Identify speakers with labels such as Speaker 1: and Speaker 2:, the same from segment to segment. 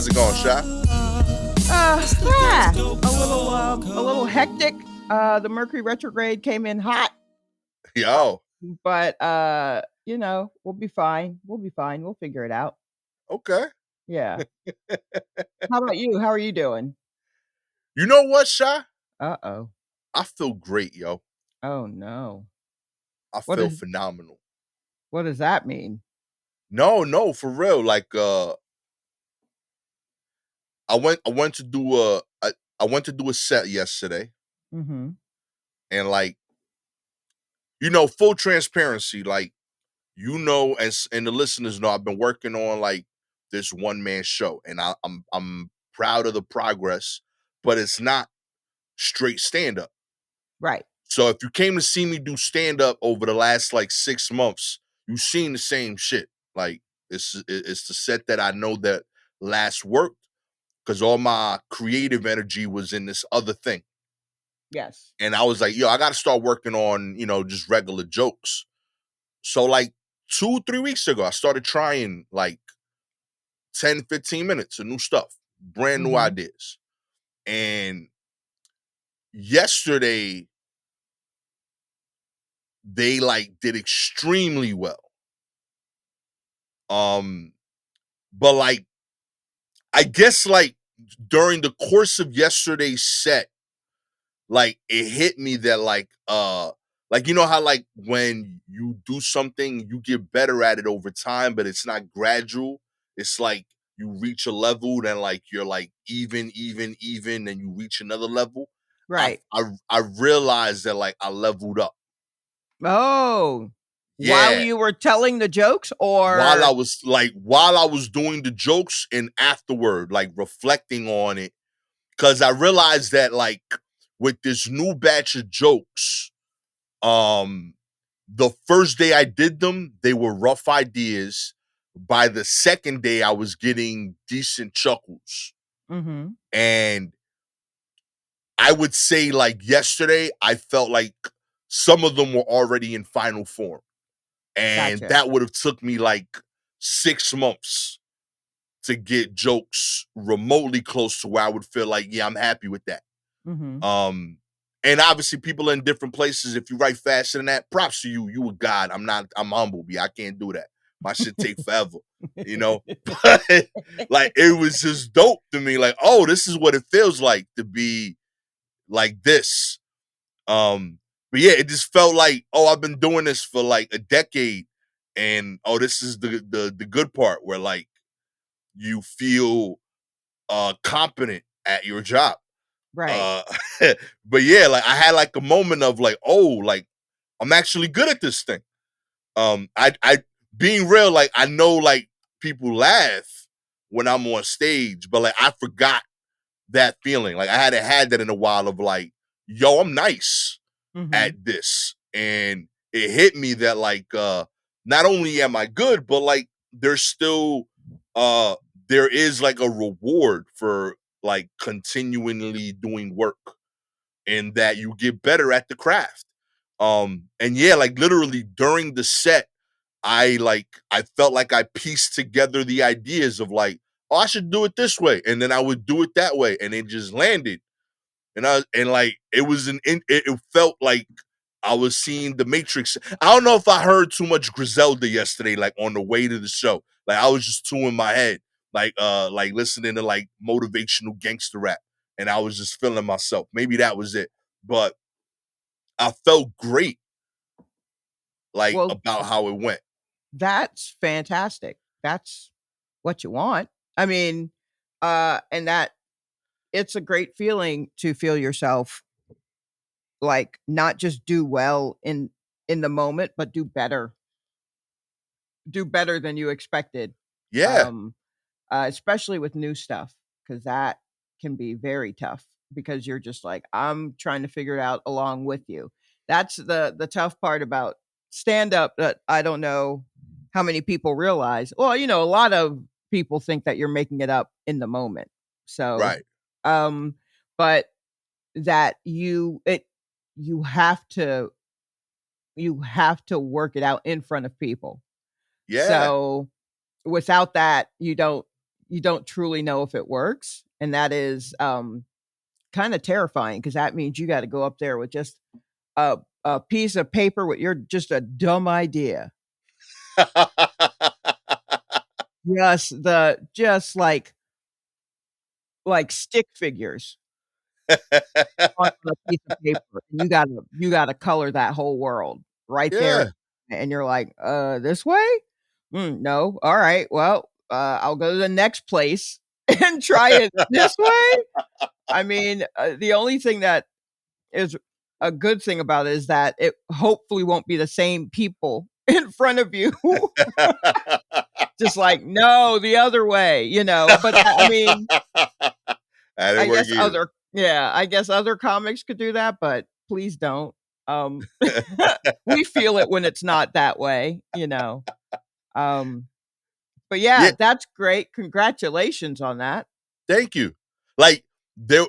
Speaker 1: How's it going, Shy?
Speaker 2: A little hectic. The Mercury retrograde came in hot,
Speaker 1: Yo,
Speaker 2: but we'll be fine. We'll be fine. We'll figure it out.
Speaker 1: okay.
Speaker 2: Yeah. How about you? How are you doing?
Speaker 1: You know what, Shy?
Speaker 2: Uh-oh.
Speaker 1: I feel great, yo.
Speaker 2: Oh no.
Speaker 1: I
Speaker 2: What
Speaker 1: feel
Speaker 2: is
Speaker 1: phenomenal.
Speaker 2: what does that mean?
Speaker 1: No, for real. I went to do I went to do a set yesterday,
Speaker 2: Mm-hmm.
Speaker 1: and full transparency, and the listeners know I've been working on this one man show, and I'm proud of the progress, but it's not straight stand up.
Speaker 2: Right.
Speaker 1: So if you came to see me do stand up over the last 6 months, you've seen the same shit. Like it's the set that I know that last worked because all my creative energy was in this other thing.
Speaker 2: Yes.
Speaker 1: And I was like, yo, I got to start working on, just regular jokes. So 2-3 weeks ago, I started trying 10, 15 minutes of new stuff, brand new
Speaker 2: Mm-hmm.
Speaker 1: ideas. And yesterday, they did extremely well. But I guess during the course of yesterday's set, it hit me that you know how when you do something, you get better at it over time, but it's not gradual. It's you reach a level, then you're even, and you reach another level. I
Speaker 2: Right.
Speaker 1: I I realized that I leveled up.
Speaker 2: Oh. While
Speaker 1: Yeah.
Speaker 2: you were telling the jokes
Speaker 1: while I
Speaker 2: or
Speaker 1: was while I was doing the jokes and afterward, reflecting on it, because I realized that with this new batch of jokes, um, the first day I did them, they were rough ideas. By the second day, I was getting decent chuckles,
Speaker 2: mm-hmm.
Speaker 1: and I would say yesterday, I felt like some of them were already in final form, and
Speaker 2: Gotcha.
Speaker 1: that would have took me 6 months to get jokes remotely close to where I would feel like, yeah, I'm happy with that.
Speaker 2: Mm-hmm.
Speaker 1: Um, and obviously people are in different places. If you write faster than that, props to you. You a god. I'm humble, I can't do that. My shit take forever, you know? But it was just dope to me. Oh, this is what it feels like to be like this. But yeah, it just felt like, oh, I've been doing this for a decade. And oh, this is the good part where you feel competent at your job.
Speaker 2: Right.
Speaker 1: Uh but yeah, I had a moment of oh, I'm actually good at this thing. I being real, I know people laugh when I'm on stage, but I forgot that feeling. I hadn't had that in a while of yo, I'm nice
Speaker 2: Mm-hmm.
Speaker 1: at this. And it hit me that not only am I good, but there's still uh there is a reward for continually doing work, and that you get better at the craft. And yeah, literally during the set, I felt like I pieced together the ideas of oh, I should do it this way, and then I would do it that way, and it just landed. And it was it felt like I was seeing the Matrix. I don't know if I heard too much Griselda yesterday, on the way to the show. I was just too in my head, listening to motivational gangster rap, and I was just feeling myself. Maybe that was it, but I felt great,
Speaker 2: Well,
Speaker 1: about how it went.
Speaker 2: that's fantastic. That's what you want. I mean, and that it's a great feeling to feel yourself not just do well in the moment, but do better than you expected.
Speaker 1: Yeah,
Speaker 2: Um, especially with new stuff, because that can be very tough because you're just like, I'm trying to figure it out along with you. That's the tough part about stand up that I don't know how many people realize. Well, a lot of people think that you're making it up in the moment. So,
Speaker 1: right.
Speaker 2: um, but that you have to work it out in front of people.
Speaker 1: Yeah,
Speaker 2: So without that, you don't truly know if it works, and that is kind of terrifying because that means you got to go up there with just a piece of paper with your just a dumb idea. Just like stick figures on a piece of paper, and you gotta color that whole world right there,
Speaker 1: Yeah.
Speaker 2: and you're like, this way? No. All right. Well, I'll go to the next place and try it this way. I mean, the only thing that is a good thing about it is that it hopefully won't be the same people in front of you, just like, "No, the other way," but, I mean,
Speaker 1: That didn't
Speaker 2: I
Speaker 1: work
Speaker 2: guess
Speaker 1: either.
Speaker 2: other yeah, I guess other comics could do that, but please don't. Um, we feel it when it's not that way. Um, but yeah,
Speaker 1: Yeah,
Speaker 2: that's great. Congratulations on that.
Speaker 1: thank you. Like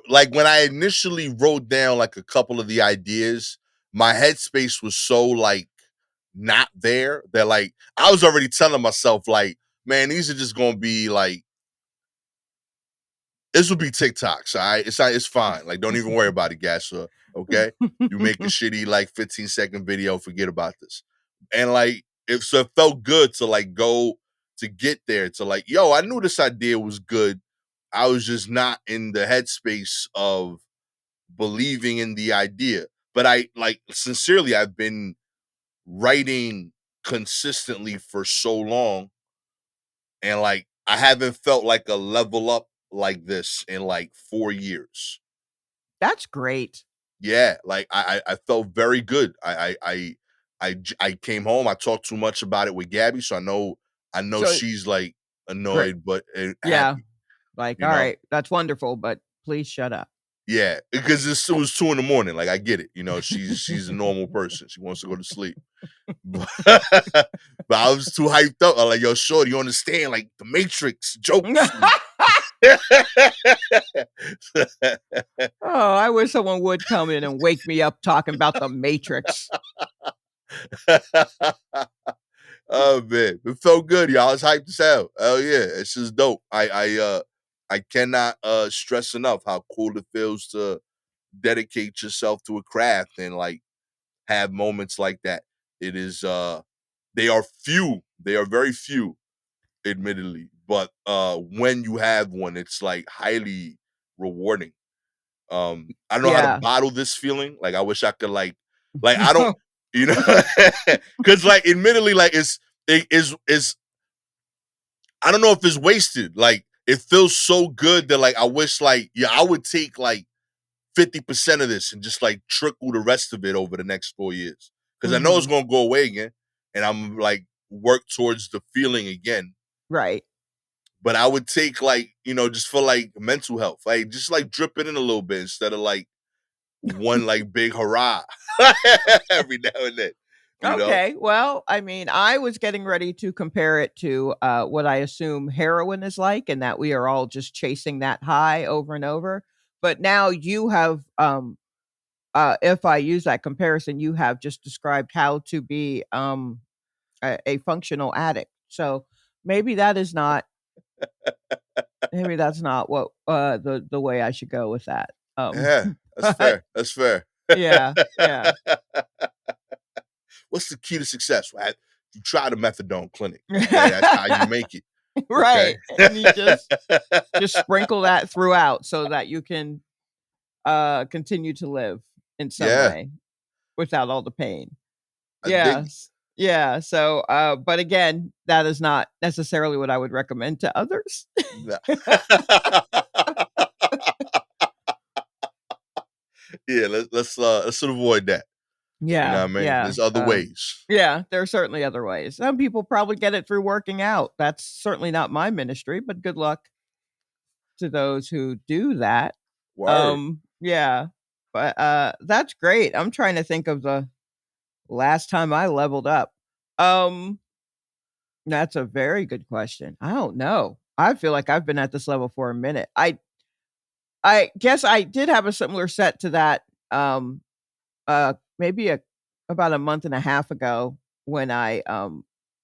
Speaker 1: like when I initially wrote down like a couple of the ideas, my headspace was so like not there that like I was already telling myself like, man, these are just gonna be like this will be TikToks. All right. It's fine. Like, don't even worry about it, Gasser. Okay. You make a shitty like 15-second video, forget about this. And like it felt good to like go to get there to like, yo, I knew this idea was good. I was just not in the headspace of believing in the idea. But I like sincerely, I've been writing consistently for so long, and like I haven't felt like a level up like this in like 4 years.
Speaker 2: That's great.
Speaker 1: Yeah, like I felt very good. I came home. I talked too much about it with Gabby, so I know
Speaker 2: So
Speaker 1: she's like
Speaker 2: great.
Speaker 1: annoyed but
Speaker 2: Yeah.
Speaker 1: happy.
Speaker 2: Like,
Speaker 1: You
Speaker 2: all
Speaker 1: know,
Speaker 2: right, that's wonderful, but please shut up.
Speaker 1: yeah, because it was 2 in the morning. Like I get it. You know, she's a normal person. She wants to go to sleep. But, but I was too hyped up. I'm like, yo, shorty, you understand? Like the Matrix jokes.
Speaker 2: Oh, I wish someone would come in and wake me up talking about the Matrix.
Speaker 1: Oh man, it felt good, y'all. It's hyped as hell. Hell yeah, it's just dope. I cannot stress enough how cool it feels to dedicate yourself to a craft and like have moments like that. It is they are few. They are very few, admittedly. But when you have one, it's like highly rewarding. I don't know how to
Speaker 2: Yeah.
Speaker 1: bottle this feeling. Like I wish I could like I don't you know because like admittedly like it is I don't know if it's wasted. Like it feels so good that like I wish like yeah I would take like 50% of this and just like trickle the rest of it over the next 4 years because I know it's
Speaker 2: Mhm.
Speaker 1: gonna go away again and I'm like work towards the feeling again.
Speaker 2: Right.
Speaker 1: But I would take like just for like mental health, like just like drip it in a little bit instead of like one like big hurrah every now and then, you know?
Speaker 2: Okay. Well, I mean, I was getting ready to compare it to what I assume heroin is like, and that we are all just chasing that high over and over. But now you have, if I use that comparison, you have just described how to be a functional addict. So maybe that is not, maybe that's not what the way I should go with that.
Speaker 1: Yeah, that's
Speaker 2: But
Speaker 1: fair. That's fair.
Speaker 2: yeah, yeah.
Speaker 1: What's the key to success? Right? You try the methadone clinic. Okay, that's how you make it. Okay.
Speaker 2: Right, and you just sprinkle that throughout so that you can, continue to live in some
Speaker 1: Yeah,
Speaker 2: way without all the pain.
Speaker 1: I dig.
Speaker 2: Yes. Yeah, so, but again, that is not necessarily what I would recommend to others.
Speaker 1: Nah. Yeah, let's avoid that. You know
Speaker 2: Yeah,
Speaker 1: what I mean?
Speaker 2: yeah,
Speaker 1: There's other ways.
Speaker 2: yeah, there are certainly other ways. Some people probably get it through working out. That's certainly not my ministry, but good luck to those who do that.
Speaker 1: Word.
Speaker 2: Yeah, but, that's great. I'm trying to think of the last time I leveled up. Um, that's a very good question. I don't know. I feel like I've been at this level for a minute. I guess I did have a similar set to that, maybe about a month and a half ago when I,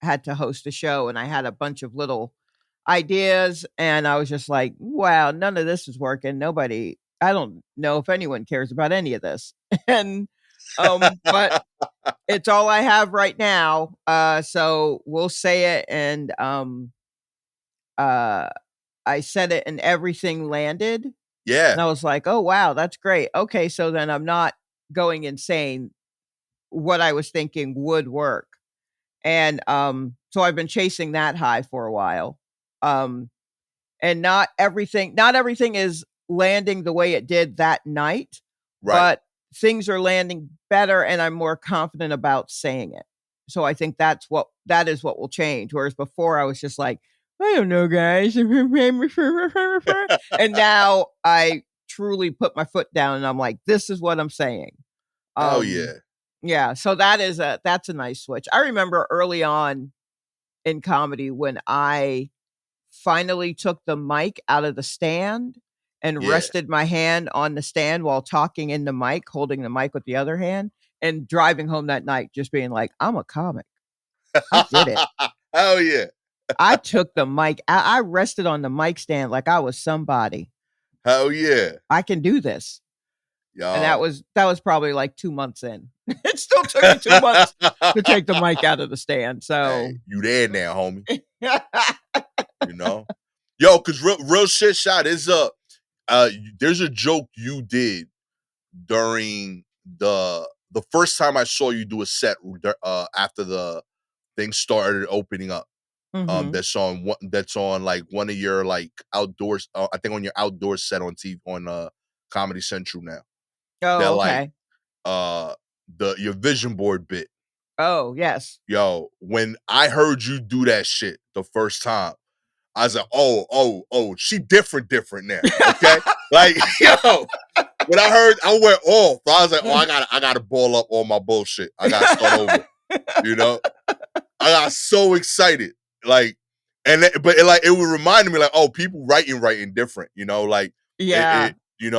Speaker 2: had to host a show and I had a bunch of little, ideas, and I was just like, wow, none of this is working. Nobody, I don't know if anyone cares about any of this. And but it's all I have right now. So we'll say it, and uh I said it and everything landed.
Speaker 1: Yeah,
Speaker 2: And I was like, "Oh, wow, that's great. Okay, so then I'm not going insane. What I was thinking would work." And, so I've been chasing that high for a while. Um, and not everything is landing the way it did that night,
Speaker 1: right.
Speaker 2: but things are landing better and I'm more confident about saying it. So I think that is what will change. Whereas before I was just like, I don't know, guys. And now I truly put my foot down and I'm like, this is what I'm saying.
Speaker 1: Hell
Speaker 2: Um,
Speaker 1: yeah.
Speaker 2: yeah, so that's a nice switch. I remember early on in comedy when I finally took the mic out of the stand and
Speaker 1: Yeah.
Speaker 2: rested my hand on the stand while talking in the mic, holding the mic with the other hand, and driving home that night just being like, "I'm a comic. I did it.
Speaker 1: Hell yeah.
Speaker 2: I took the mic I rested on the mic stand like I was somebody.
Speaker 1: Hell yeah.
Speaker 2: I can do this." And that
Speaker 1: Yo.
Speaker 2: was that was probably like 2 months in. It still took me 2 months to take the mic out of the stand,
Speaker 1: Hey,
Speaker 2: so
Speaker 1: you there now, homie. You know? Yo, cause real shit shot is there's a joke you did during the first time I saw you do a set after the thing started opening up.
Speaker 2: Mhm.
Speaker 1: That's on like one of your like outdoors. I think on your outdoor set on TV on Comedy Central now. That
Speaker 2: Oh,
Speaker 1: like
Speaker 2: okay.
Speaker 1: uh the your vision board bit.
Speaker 2: Oh, yes.
Speaker 1: Yo, when I heard you do that shit the first time, I was like, oh, she different now. Okay. Like, yo, when I heard I went off, I was like, oh, I gotta ball up all my bullshit. I gotta start over. You know? I got so excited. Like, but it would remind me, like, oh, people writing different, like
Speaker 2: Yeah.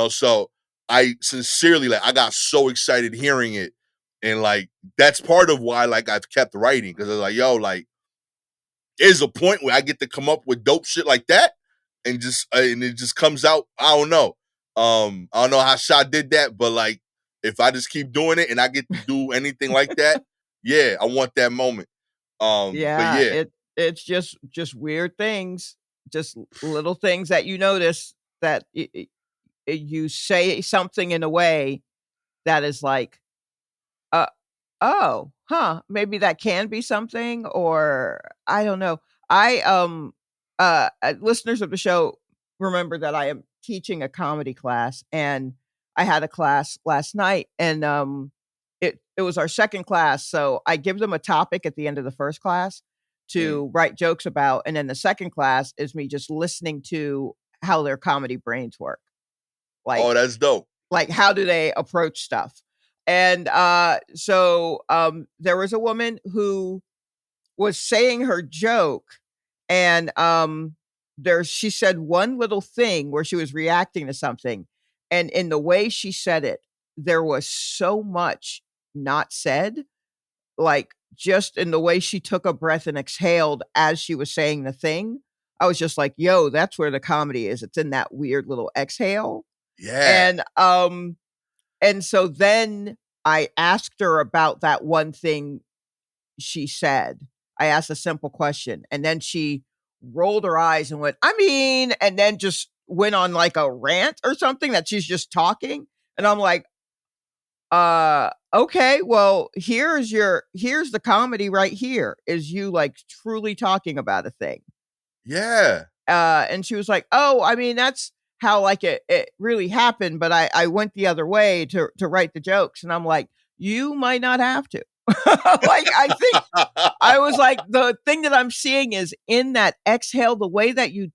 Speaker 1: so I sincerely, like, I got so excited hearing it. And like that's part of why like I've kept writing, because I was like, yo, like, there's a point where I get to come up with dope shit like that, and it just comes out. I don't know how Sha did that, but like if I just keep doing it and I get to do anything like that, yeah, I want that moment. But
Speaker 2: Yeah,
Speaker 1: yeah,
Speaker 2: it's just weird things, just little things that you notice that you say something in a way that is like, uh oh, huh, maybe that can be something, or I don't know. Listeners of the show remember that I am teaching a comedy class, and I had a class last night, and, it was our second class, so I give them a topic at the end of the first class
Speaker 1: mm.
Speaker 2: to write jokes about, and then the second class is me just listening to how their comedy brains work. Like
Speaker 1: Oh, that's dope.
Speaker 2: how do they approach stuff? And there was a woman who was saying her joke, and there she said one little thing where she was reacting to something, and in the way she said it, there was so much not said, like just in the way she took a breath and exhaled as she was saying the thing. I was just like, yo, that's where the comedy is. It's in that weird little exhale.
Speaker 1: Yeah,
Speaker 2: And so then I asked her about that one thing she said. I asked a simple question, and then she rolled her eyes and went, "I mean," and then just went on like a rant or something that she's just talking. And I'm like, okay, well, here's the comedy right here is you like truly talking about a thing."
Speaker 1: yeah,
Speaker 2: And she was like, "Oh, I mean, that's how like it really happened, but I went the other way to write the jokes." And I'm like, "You might not have to." Like, I think I was like, the thing that I'm seeing is in that exhale, the way that you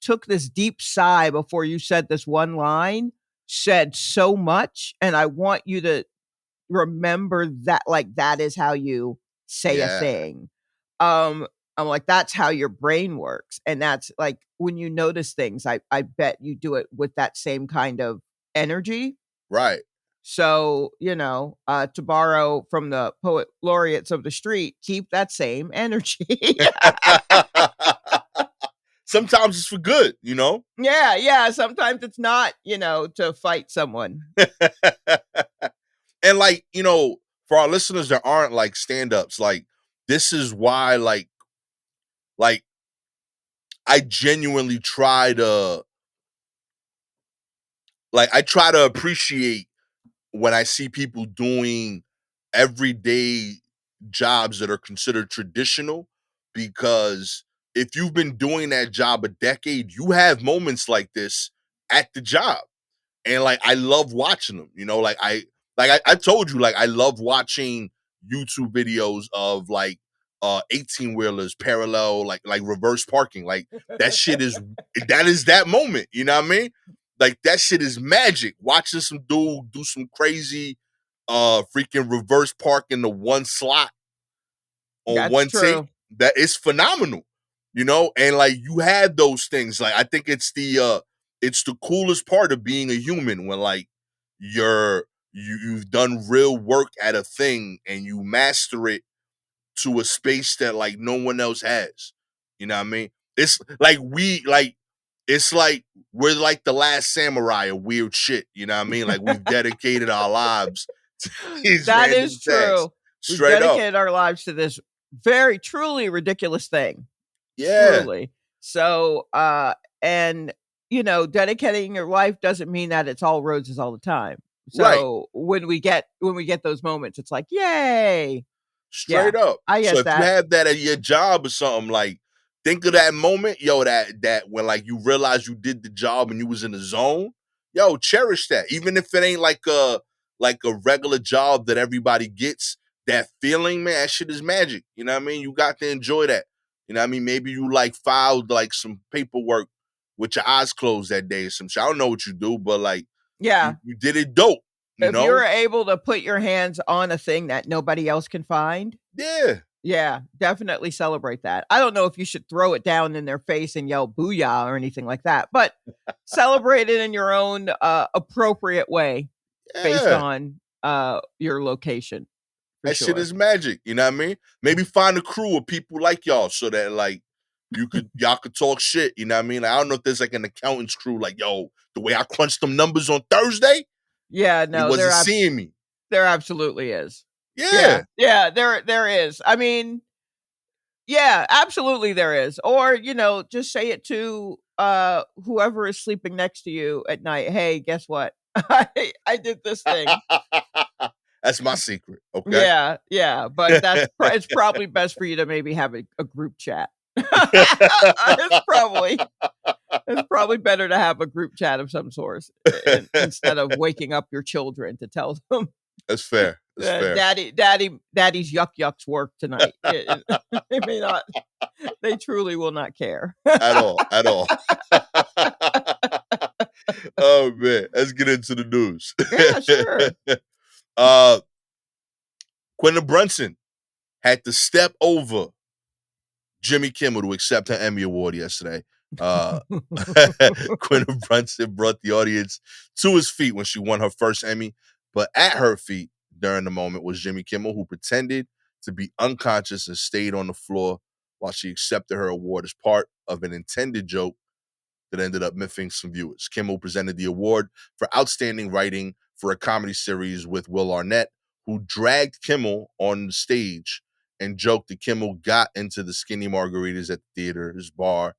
Speaker 2: took this deep sigh before you said this one line said so much, and I want you to remember that, like, that is how you say a
Speaker 1: yeah,
Speaker 2: thing. Um, I'm like, that's how your brain works. And that's like when you notice things, I bet you do it with that same kind of energy.
Speaker 1: right.
Speaker 2: So, to borrow from the poet laureates of the street, keep that same energy.
Speaker 1: Sometimes it's for good, you know?
Speaker 2: Yeah, yeah, sometimes it's not, to fight someone.
Speaker 1: And like, for our listeners that aren't like stand-ups, like this is why like I genuinely try to I try to appreciate when I see people doing everyday jobs that are considered traditional, because if you've been doing that job a decade, you have moments like this at the job. And like I love watching them, I told you, like I love watching YouTube videos of 18 wheelers parallel, like reverse parking. Like that shit is that moment, you know what I mean? Like that shit is magic. Watching some dude do some crazy freaking reverse park in the one slot on
Speaker 2: That's
Speaker 1: one take,
Speaker 2: true.
Speaker 1: that is phenomenal, and like you have those things. Like I think it's the coolest part of being a human when like you've done real work at a thing and you master it to a space that like no one else has. You know what I mean? It's like it's like we're like the last samurai of weird shit. You know what I mean? Like we've dedicated our lives to these
Speaker 2: That
Speaker 1: random
Speaker 2: is
Speaker 1: tasks.
Speaker 2: true. We've
Speaker 1: Straight up.
Speaker 2: dedicated our lives to this very truly ridiculous thing.
Speaker 1: Yeah.
Speaker 2: Truly. So, and dedicating your life doesn't mean that it's all roses all the time.
Speaker 1: Right.
Speaker 2: So when we get those moments, it's like, yay. Yeah,
Speaker 1: Straight up.
Speaker 2: I
Speaker 1: So
Speaker 2: get
Speaker 1: if you
Speaker 2: that.
Speaker 1: have that at your job or something, like think of that moment, yo, that when like you realize you did the job and you was in the zone, yo, cherish that. Even if it ain't like a regular job that everybody gets, that feeling, man, that shit is magic. You know what I mean? You got to enjoy that. You know what I mean? Maybe you like filed like some paperwork with your eyes closed that day or some shit. I don't know what you do, but like you,
Speaker 2: Yeah.
Speaker 1: you did it dope, you
Speaker 2: If
Speaker 1: know?
Speaker 2: you're able to put your hands on a thing that nobody else can find,
Speaker 1: Yeah.
Speaker 2: yeah, definitely celebrate that. I don't know if you should throw it down in their face and yell booyah or anything like that, but celebrate it in your own appropriate way based
Speaker 1: Yeah.
Speaker 2: on your location for
Speaker 1: That shit
Speaker 2: sure.
Speaker 1: is magic. You know what I mean? Maybe find a crew of people like y'all so that like y'all could talk shit. You know what I mean? Like, I don't know if there's like an accountant's crew, like, yo, the way I crunched them numbers on Thursday,
Speaker 2: Yeah,
Speaker 1: he
Speaker 2: no,
Speaker 1: wasn't seeing me.
Speaker 2: there absolutely is. Yeah.
Speaker 1: Yeah.
Speaker 2: Yeah, there is. I mean, yeah, absolutely there is. Or, just say it to whoever is sleeping next to you at night. Hey, guess what? I did this thing.
Speaker 1: That's my secret. Okay.
Speaker 2: Yeah, yeah, but it's probably best for you to maybe have a group chat. It's probably better to have a group chat of some sort instead of waking up your children to tell them
Speaker 1: That's fair. That's fair.
Speaker 2: daddy's yucks work tonight. They may not. They truly will not care.
Speaker 1: At all. At all. Oh man. Let's get into the news.
Speaker 2: Yeah, sure.
Speaker 1: uh Quentin Brunson had to step over Jimmy Kimmel to accept her Emmy Award yesterday. Uh, Quentin Brunson brought the audience to his feet when she won her first Emmy, but at her feet during the moment was Jimmy Kimmel, who pretended to be unconscious and stayed on the floor while she accepted her award as part of an intended joke that ended up miffing some viewers. Kimmel presented the award for outstanding writing for a comedy series with Will Arnett, who dragged Kimmel on the stage and joked that Kimmel got into the skinny margaritas at the theater's bar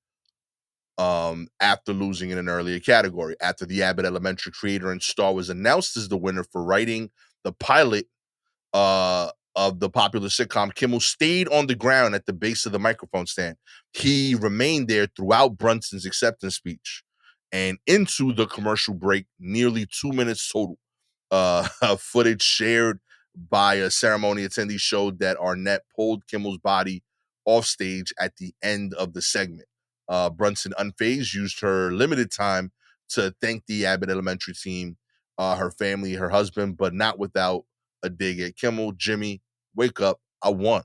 Speaker 1: after losing in an earlier category. After the Abbott Elementary creator and star was announced as the winner for writing the pilot of the popular sitcom, Kimmel stayed on the ground at the base of the microphone stand. He remained there throughout Brunson's acceptance speech and into the commercial break, nearly 2 minutes total. Footage shared by a ceremony attendee showed that Arnett pulled Kimmel's body off stage at the end of the segment. Brunson, unfazed, used her limited time to thank the Abbott Elementary team, her family, her husband, but not without a dig at Kimmel. Jimmy, wake up, I won.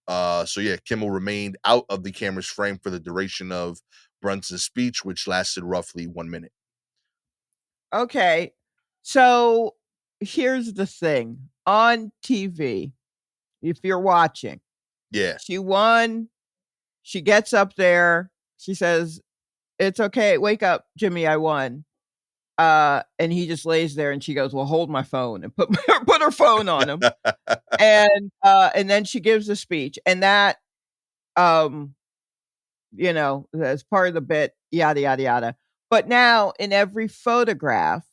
Speaker 1: So yeah, Kimmel remained out of the camera's frame for the duration of Brunson's speech, which lasted roughly 1 minute.
Speaker 2: Okay. So here's the thing. On TV, if you're watching,
Speaker 1: Yeah.
Speaker 2: she won. She gets up there. she says, "It's okay. Wake up, Jimmy. I won." And he just lays there, and she goes, "Well, hold my phone," and put her phone on him. And then she gives a speech, and that, um, as part of the bit, yada yada yada. But now, in every photograph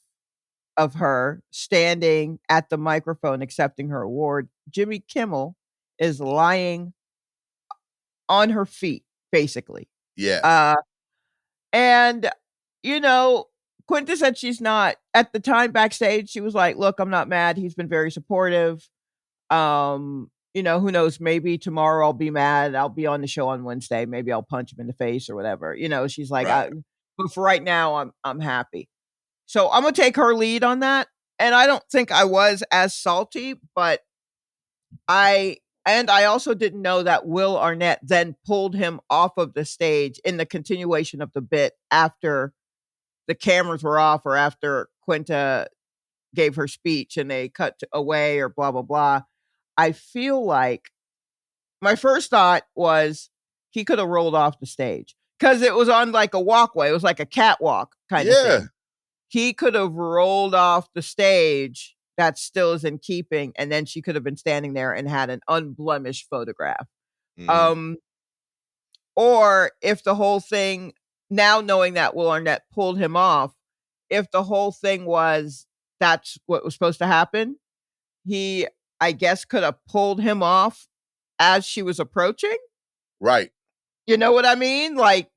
Speaker 2: of her standing at the microphone accepting her award, Jimmy Kimmel is lying on her feet, basically.
Speaker 1: Yeah.
Speaker 2: Uh, and, you know, Quinta said she's not, at the time backstage, she was like, "Look, I'm not mad. He's been very supportive. Who knows? Maybe tomorrow I'll be mad. I'll be on the show on Wednesday. Maybe I'll punch him in the face or whatever." She's like,
Speaker 1: Right.
Speaker 2: but for right now, I'm happy. So I'm gonna take her lead on that. And I don't think I was as salty, but I also didn't know that Will Arnett then pulled him off of the stage in the continuation of the bit after the cameras were off or after Quinta gave her speech and they away or blah blah blah. I feel like my first thought was he could have rolled off the stage because it was on like a walkway. It was like a catwalk kind of
Speaker 1: Yeah.
Speaker 2: thing. He could have rolled off the stage. That still is in keeping. And then she could have been standing there and had an unblemished photograph.
Speaker 1: Mhm.
Speaker 2: Um, or if the whole thing, now knowing that Will Arnett pulled him off, if the whole thing was that's what was supposed to happen, he, I guess, could have pulled him off as she was approaching.
Speaker 1: Right.
Speaker 2: You know what I mean? Like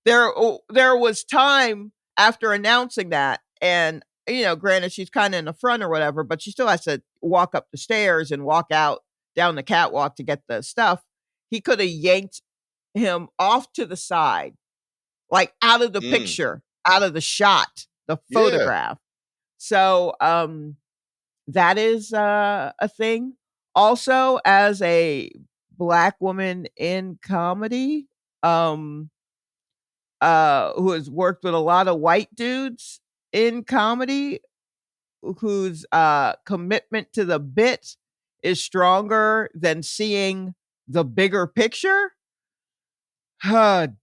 Speaker 2: there was time after announcing that, and granted she's kind of in the front or whatever, but she still has to walk up the stairs and walk out down the catwalk to get the stuff. He could have yanked him off to the side, like out of the
Speaker 1: Mm.
Speaker 2: picture, out of the shot, the
Speaker 1: Yeah.
Speaker 2: photograph. So that is a thing. Also, as a black woman in comedy, who has worked with a lot of white dudes in comedy, whose commitment to the bit is stronger than seeing the bigger picture.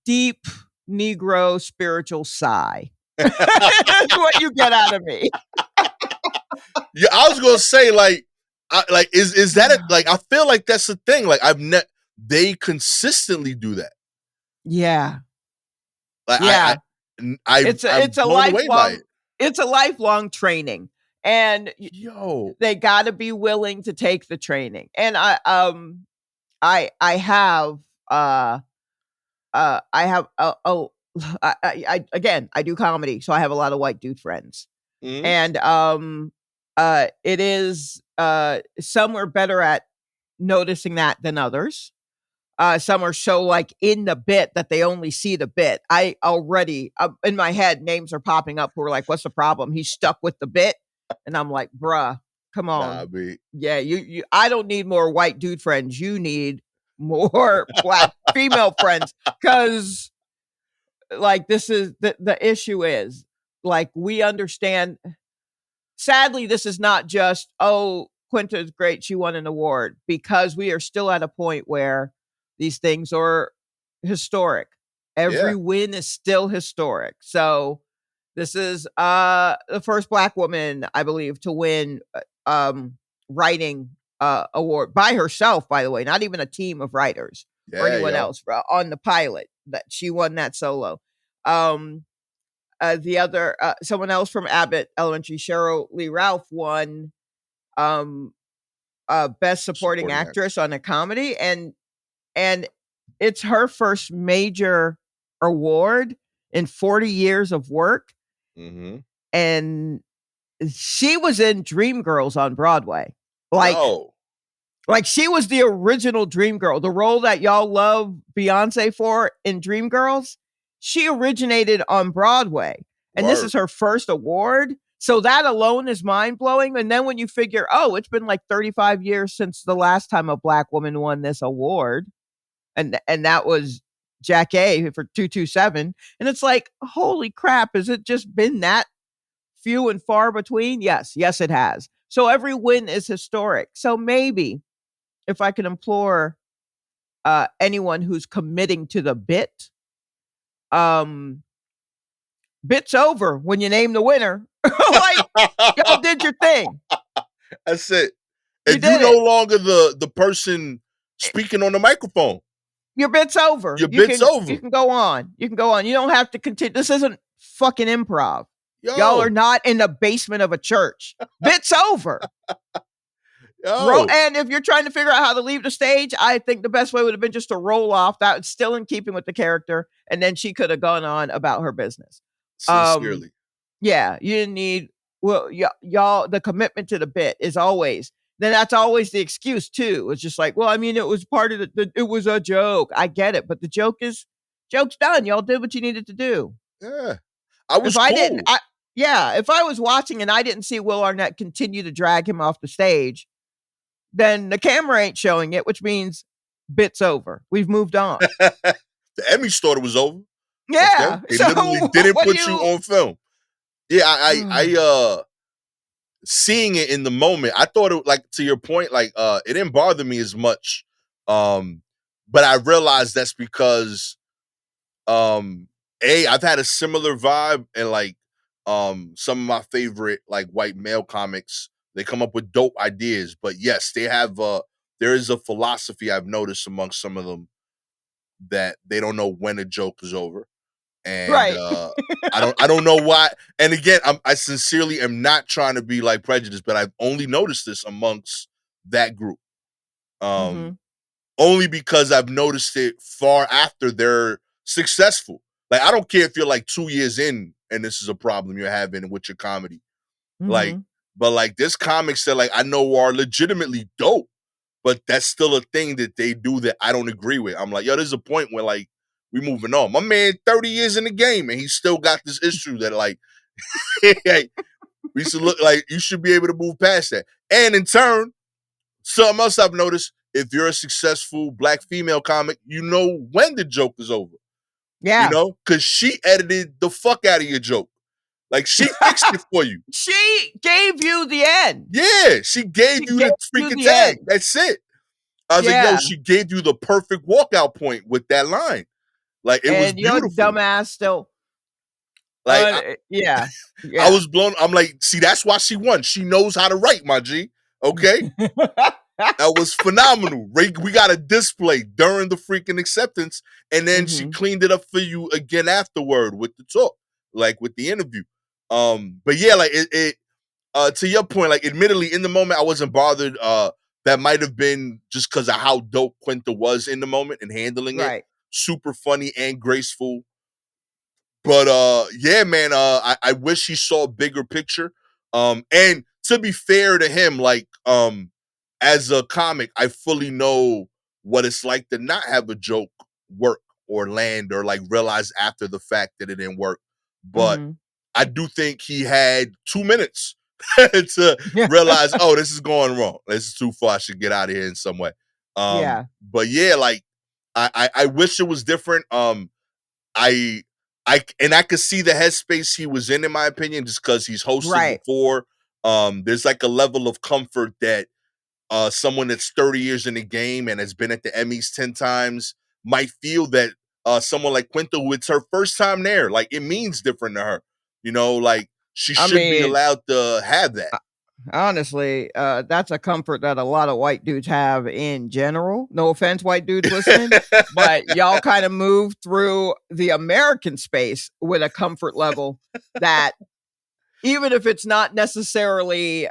Speaker 2: Deep Negro spiritual sigh. That's what you get out of me.
Speaker 1: Yeah, I was gonna say is that like I feel like that's the thing. Like they consistently do that.
Speaker 2: Yeah.
Speaker 1: Like
Speaker 2: Yeah.
Speaker 1: I'm
Speaker 2: It's a
Speaker 1: blown away by
Speaker 2: lifelong
Speaker 1: it.
Speaker 2: it's a lifelong training. And
Speaker 1: Yo.
Speaker 2: they got to be willing to take the training. And I have I have again, I do comedy, so I have a lot of white dude friends.
Speaker 1: Mhm.
Speaker 2: And it is some are better at noticing that than others. Some are so like in the bit that they only see the bit. I already in my head names are popping up who are like, "What's the problem? He's stuck with the bit," and I'm like, "Bruh, come
Speaker 1: Nah, I
Speaker 2: on,
Speaker 1: mean,
Speaker 2: yeah, you. I don't need more white dude friends. You need more black female friends because like this is the issue is like we understand. Sadly, this is not just, oh, Quinta's great, she won an award, because we are still at a point where these things are historic. Every
Speaker 1: yeah,
Speaker 2: win is still historic. So this is the first black woman, I believe, to win writing award by herself, by the way, not even a team of writers or
Speaker 1: yeah,
Speaker 2: anyone
Speaker 1: yo,
Speaker 2: else on the pilot that she won that solo. Um, the other someone else from Abbott Elementary, Cheryl Lee Ralph, won um, Best Supporting
Speaker 1: supporting actor.
Speaker 2: Actress on a comedy, and it's her first major award in 40 years of work,
Speaker 1: Mm-hmm.
Speaker 2: and she was in Dreamgirls on Broadway, like
Speaker 1: Yo,
Speaker 2: like she was the original Dream Girl, the role that y'all love Beyonce for in Dreamgirls. She originated on Broadway, and this
Speaker 1: word.
Speaker 2: is her first award. So that alone is mind blowing. And then when you figure, oh, it's been like 35 years since the last time a black woman won this award, and that was Jack A for 227, and it's like, holy crap, has it just been that few and far between? Yes, it has. So every win is historic. So maybe if I can implore anyone who's committing to the bit, um, bit's over when you name the winner. Like, y'all did your thing.
Speaker 1: That's it.
Speaker 2: You
Speaker 1: And you
Speaker 2: did
Speaker 1: no
Speaker 2: it.
Speaker 1: longer the person speaking on the microphone.
Speaker 2: Your bit's over.
Speaker 1: Your bit's
Speaker 2: You
Speaker 1: over.
Speaker 2: can go on. You can go on. You don't have to continue. This isn't fucking improv. Y'all are
Speaker 1: Yo,
Speaker 2: not in the basement of a church. Bit's over. Roll,
Speaker 1: yo.
Speaker 2: and if you're trying to figure out how to leave the stage, I think the best way would have been just to roll off. That was still in keeping with the character, and then she could have gone on about her business. Um,
Speaker 1: Sincerely.
Speaker 2: yeah, you didn't need. Well, y'all, the commitment to the bit is always. Then that's always the excuse too. It's just like, well, I mean, it was part of it was a joke. I get it, but the joke's done. Y'all did what you needed to do.
Speaker 1: Yeah. I
Speaker 2: If
Speaker 1: was
Speaker 2: I didn't,
Speaker 1: cool.
Speaker 2: if I was watching and I didn't see Will Arnett continue to drag him off the stage, then the camera ain't showing it, which means bit's over. We've moved on.
Speaker 1: The Emmys thought it was over. Okay.
Speaker 2: Yeah.
Speaker 1: They
Speaker 2: So
Speaker 1: literally didn't
Speaker 2: what do
Speaker 1: put you
Speaker 2: you?
Speaker 1: on film. Yeah, seeing it in the moment, I thought it, like, to your point, like, it didn't bother me as much. Um, but I realized that's because I've had a similar vibe, and like some of my favorite like white male comics, they come up with dope ideas, but yes, they have there is a philosophy I've noticed amongst some of them that they don't know when a joke is over. And
Speaker 2: Right.
Speaker 1: I don't know why. And again, I sincerely am not trying to be like prejudiced, but I've only noticed this amongst that group.
Speaker 2: Mm-hmm.
Speaker 1: Um Only because I've noticed it far after they're successful. Like, I don't care if you're like 2 years in and this is a problem you're having with your comedy. Like,
Speaker 2: Mm-hmm.
Speaker 1: but like there's comics that like I know are legitimately dope, but that's still a thing that they do that I don't agree with. I'm like, yo, there's a point where like we moving on. My man, 30 years in the game, and he still got this issue that like, hey, we should look like you should be able to move past that. And in turn, something else I've noticed, if you're a successful black female comic, you know when the joke is over,
Speaker 2: Yeah.
Speaker 1: because she edited the fuck out of your joke. Like, she fixed it for you.
Speaker 2: She gave you the end.
Speaker 1: Yeah, she gave
Speaker 2: She
Speaker 1: you
Speaker 2: gave
Speaker 1: the
Speaker 2: you
Speaker 1: freaking
Speaker 2: the
Speaker 1: tag.
Speaker 2: end.
Speaker 1: That's it. I was like, yo,
Speaker 2: Yeah.
Speaker 1: she gave you the perfect walkout point with that line. Like, it was
Speaker 2: And your
Speaker 1: beautiful.
Speaker 2: dumbass still.
Speaker 1: Like,
Speaker 2: Yeah.
Speaker 1: I
Speaker 2: Yeah.
Speaker 1: was blown. I'm like, see, that's why she won. She knows how to write, my G. Okay. That was phenomenal. We got a display during the freaking acceptance, and then she
Speaker 2: Mm-hmm.
Speaker 1: cleaned it up for you again afterward with the talk, like with the interview. But yeah, like it to your point, like admittedly, in the moment I wasn't bothered. That might have been just because of how dope Quinta was in the moment and handling it.
Speaker 2: Right.
Speaker 1: Super funny and graceful. But yeah, man, I wish he saw a bigger picture. And to be fair to him, like as a comic, I fully know what it's like to not have a joke work or land or like realize after the fact that it didn't work. But
Speaker 2: Mm-hmm.
Speaker 1: I do think he had 2 minutes to
Speaker 2: Yeah.
Speaker 1: realize, oh, this is going wrong. This is too far. I should get out of here in some way.
Speaker 2: Yeah.
Speaker 1: But yeah, like I wish it was different. I I could see the headspace he was in my opinion, just because he's hosted
Speaker 2: Right.
Speaker 1: before. There's like a level of comfort that someone that's 30 years in the game and has been at the Emmys 10 times might feel that someone like Quinta, who it's her first time there, like it means different to her. Like she
Speaker 2: I
Speaker 1: should be
Speaker 2: mean,
Speaker 1: allowed to have that.
Speaker 2: honestly, that's a comfort that a lot of white dudes have in general. No offense, white dudes listening, but y'all kind of move through the American space with a comfort level that even if it's not necessarily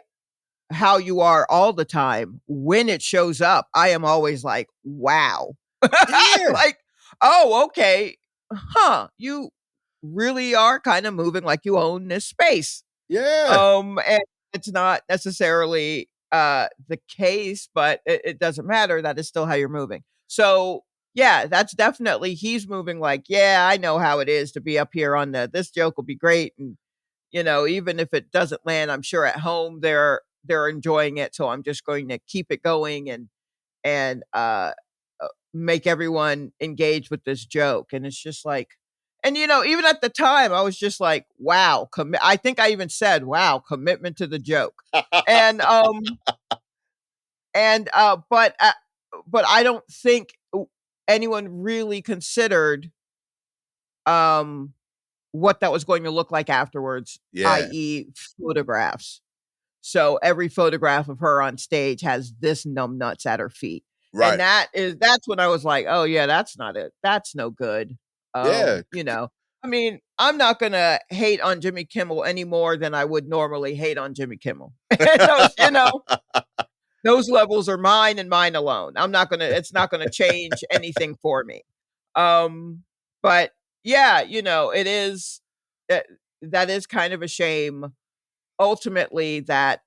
Speaker 2: how you are all the time, when it shows up, I am always like, wow.
Speaker 1: Yeah,
Speaker 2: Like, oh, okay. Huh. You really are kind of moving like you own this space.
Speaker 1: yeah,
Speaker 2: And it's not necessarily the case, but it doesn't matter. That is still how you're moving. So yeah, that's definitely he's moving like, yeah, I know how it is to be up here on the this joke will be great. And even if it doesn't land, I'm sure at home they're enjoying it. So I'm just going to keep it going and make everyone engage with this joke. And it's just like, and even at the time, I was just like, wow, I think I even said, wow, commitment to the joke. And and but I don't think anyone really considered um, what that was going to look like afterwards,
Speaker 1: Yeah.
Speaker 2: i.e., photographs. So every photograph of her on stage has this numbnuts at her feet. And
Speaker 1: Right.
Speaker 2: that's when I was like, "Oh yeah, that's not it. That's no good."
Speaker 1: Yeah.
Speaker 2: You know, I mean, I'm not gonna hate on Jimmy Kimmel any more than I would normally hate on Jimmy Kimmel. And those levels are mine and mine alone. It's not gonna change anything for me. Um, but yeah, it is uh, that is kind of a shame ultimately that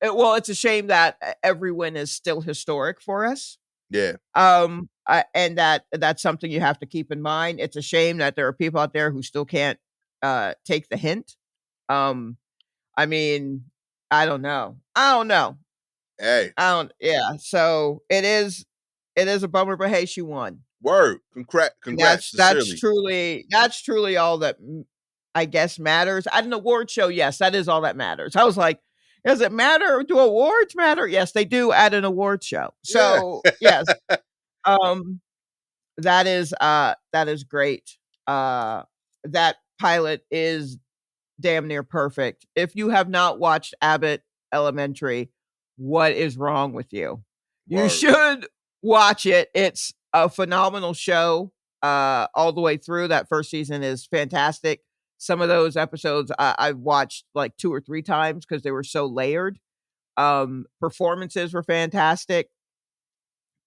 Speaker 2: well, it's a shame that every win is still historic for us.
Speaker 1: Yeah.
Speaker 2: And that's something you have to keep in mind. It's a shame that there are people out there who still can't take the hint. Um, I mean, I don't know. I don't know.
Speaker 1: Hey.
Speaker 2: I don't. Yeah. So it is a bummer, but hey, she won.
Speaker 1: Word.
Speaker 2: And
Speaker 1: Congrats. Sincerely.
Speaker 2: that's truly all that I guess matters. At an award show, yes, that is all that matters. I was like, does it matter? Do awards matter? Yes, they do at an award show.
Speaker 1: Yeah.
Speaker 2: So yes, um, that is great. Uh, that pilot is damn near perfect. If you have not watched Abbott Elementary, what is wrong with you? You
Speaker 1: Word.
Speaker 2: should watch it. It's a phenomenal show all the way through. That first season is fantastic. Some of those episodes I've watched like 2 or 3 times because they were so layered. Performances were fantastic.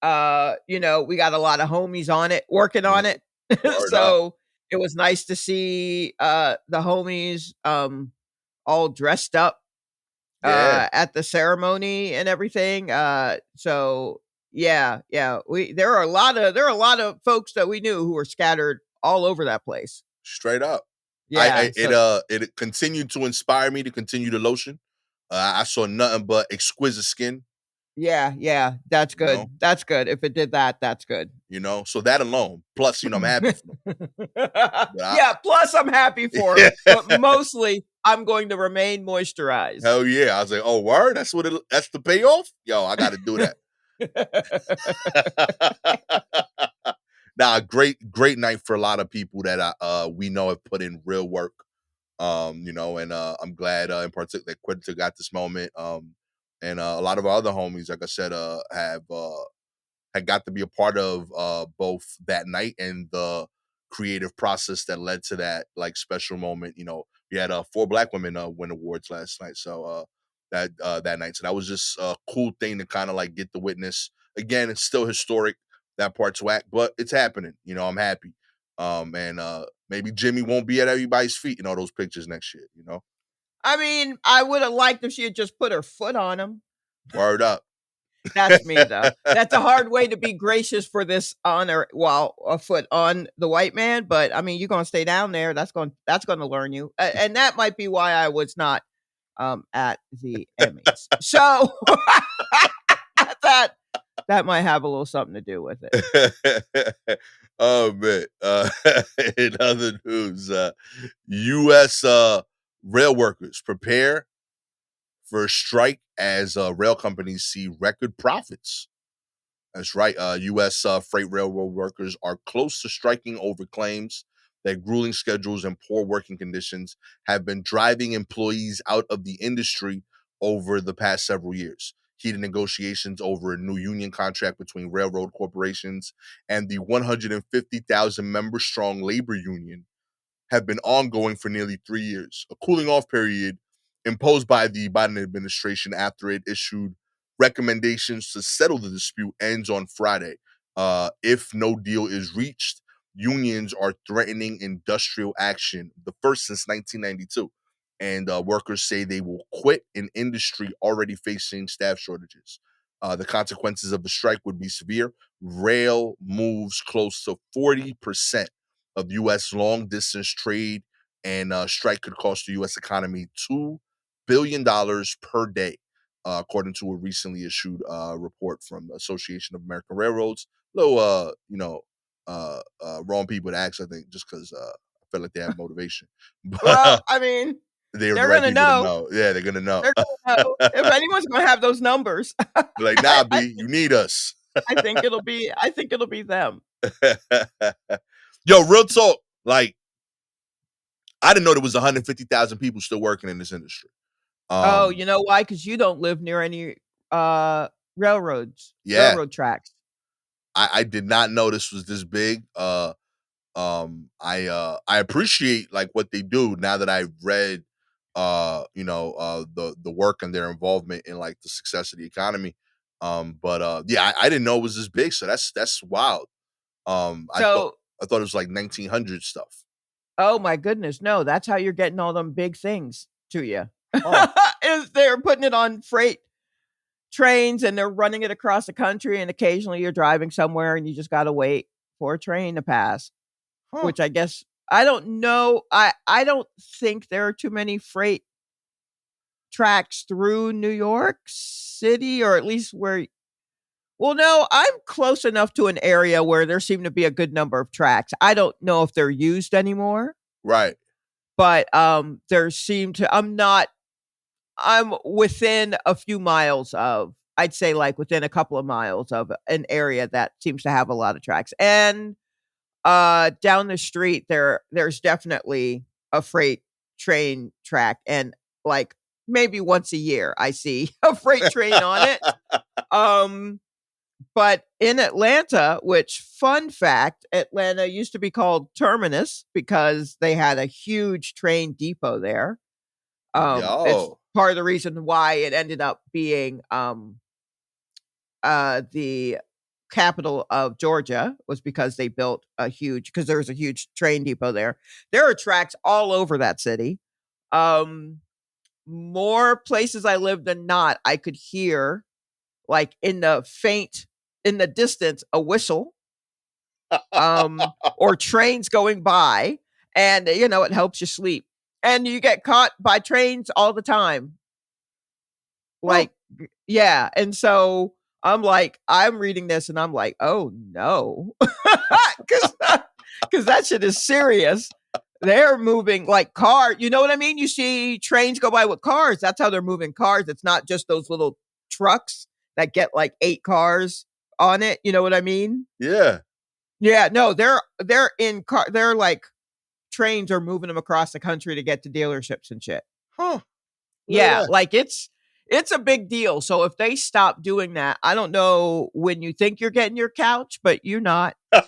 Speaker 2: We got a lot of homies on it, working on
Speaker 1: Mhm.
Speaker 2: it.
Speaker 1: Word up.
Speaker 2: So it was nice to see the homies all dressed up
Speaker 1: Yeah.
Speaker 2: at the ceremony and everything. So yeah, we there are a lot of folks that we knew who were scattered all over that place.
Speaker 1: Straight up.
Speaker 2: Yeah, so
Speaker 1: It continued to inspire me to continue the lotion. I saw nothing but exquisite skin,
Speaker 2: yeah, that's
Speaker 1: you
Speaker 2: good.
Speaker 1: know,
Speaker 2: That's good. If it did that, that's good.
Speaker 1: so that alone. Plus, I'm happy for them. But
Speaker 2: Yeah, plus I'm happy for
Speaker 1: I,
Speaker 2: him, but mostly I'm going to remain moisturized.
Speaker 1: hell yeah. I was like, oh word, that's the payoff? Yo, I gotta do that. Nah, great night for a lot of people that we know have put in real work. And I'm glad in particular that Quinta got this moment. And a lot of our other homies, like I said, have had got to be a part of both that night and the creative process that led to that like special moment. We had 4 black women win awards last night, so that night. So that was just a cool thing to kind of like get to witness. Again, it's still historic that part's whack, but it's happening. I'm happy. And maybe Jimmy won't be at everybody's feet in all those pictures next year.
Speaker 2: I mean, I would have liked if she had just put her foot on him.
Speaker 1: Word up.
Speaker 2: That's me, though. That's a hard way to be gracious for this honor while a foot on the white man. But I mean, you're gonna stay down there. That's going to learn you, and that might be why I was not at the Emmys. So that that might have a little something to do with it.
Speaker 1: Oh man. In other news, US rail workers prepare for a strike as rail companies see record profits. That's right. US freight railroad workers are close to striking over claims that grueling schedules and poor working conditions have been driving employees out of the industry over the past several years. Heated negotiations over a new union contract between railroad corporations and the 150,000 member strong labor union have been ongoing for nearly 3 years. A cooling off period imposed by the Biden administration after it issued recommendations to settle the dispute ends on Friday. If no deal is reached, unions are threatening industrial action, the first since 1992. And workers say they will quit an industry already facing staff shortages. The consequences of the strike would be severe. Rail moves close to 40% of U.S. long distance trade, and strike could cost the U.S. economy $2 billion per day, according to a recently issued report from the Association of American Railroads. Little, wrong people to ask, I think, just because I feel like they have motivation, but
Speaker 2: Well, I mean,
Speaker 1: they're the
Speaker 2: they're
Speaker 1: right
Speaker 2: gonna
Speaker 1: people to
Speaker 2: know.
Speaker 1: know. Yeah, they're gonna know.
Speaker 2: They're gonna know if anyone's gonna have those numbers.
Speaker 1: Like, nah, B, you need us.
Speaker 2: I think it'll be them.
Speaker 1: Yo, real talk. Like, I didn't know there was 150,000 people still working in this industry.
Speaker 2: Oh, you know why? Because you don't live near any, uh,
Speaker 1: Yeah,
Speaker 2: railroad tracks.
Speaker 1: I did not know this was this big. I appreciate like what they do now that I've read the work and their involvement in like the success of the economy. But yeah, I didn't know it was this big, so that's wild. I thought
Speaker 2: So
Speaker 1: I thought it was like 1900 stuff.
Speaker 2: oh my goodness, no, that's how you're getting all them big things to you.
Speaker 1: Huh.
Speaker 2: Is they're putting it on freight trains and they're running it across the country, and occasionally you're driving somewhere and you just gotta wait for a train to pass,
Speaker 1: Huh.
Speaker 2: which I guess I don't know. I don't think there are too many freight tracks through New York City, or at least where well, no, I'm close enough to an area where there seem to be a good number of tracks. I don't know if they're used anymore,
Speaker 1: Right.
Speaker 2: but, there seem to I'm within a few miles of I'd say, like, within a couple of miles of an area that seems to have a lot of tracks, and, down the street, there's definitely a freight train track, and, like, maybe once a year, I see a freight train on it, um, but in Atlanta, which fun fact, Atlanta used to be called Terminus because they had a huge train depot there. It's
Speaker 1: Yo.
Speaker 2: part of the reason why it ended up being, the capital of Georgia was because they built a huge because there was a huge train depot there. There are tracks all over that city. Um, More places I lived than not, I could hear, like, in the distance, a whistle, or trains going by, and, it helps you sleep. And you get caught by trains all the time.
Speaker 1: Huh.
Speaker 2: Like, yeah, and so I'm reading this and I'm like, "Oh, no." 'Cause 'cause that shit is serious. They're moving like you know what I mean? You see trains go by with cars, that's how they're moving cars. It's not just those little trucks that get, like, 8 cars on it, you know what I mean?
Speaker 1: Yeah.
Speaker 2: Yeah, no, they're like trains are moving them across the country to get to dealerships and shit.
Speaker 1: Huh. Look
Speaker 2: Yeah,
Speaker 1: at
Speaker 2: like, it's a big deal, so if they stop doing that, I don't know when you think you're getting your couch, but you're not.
Speaker 1: that.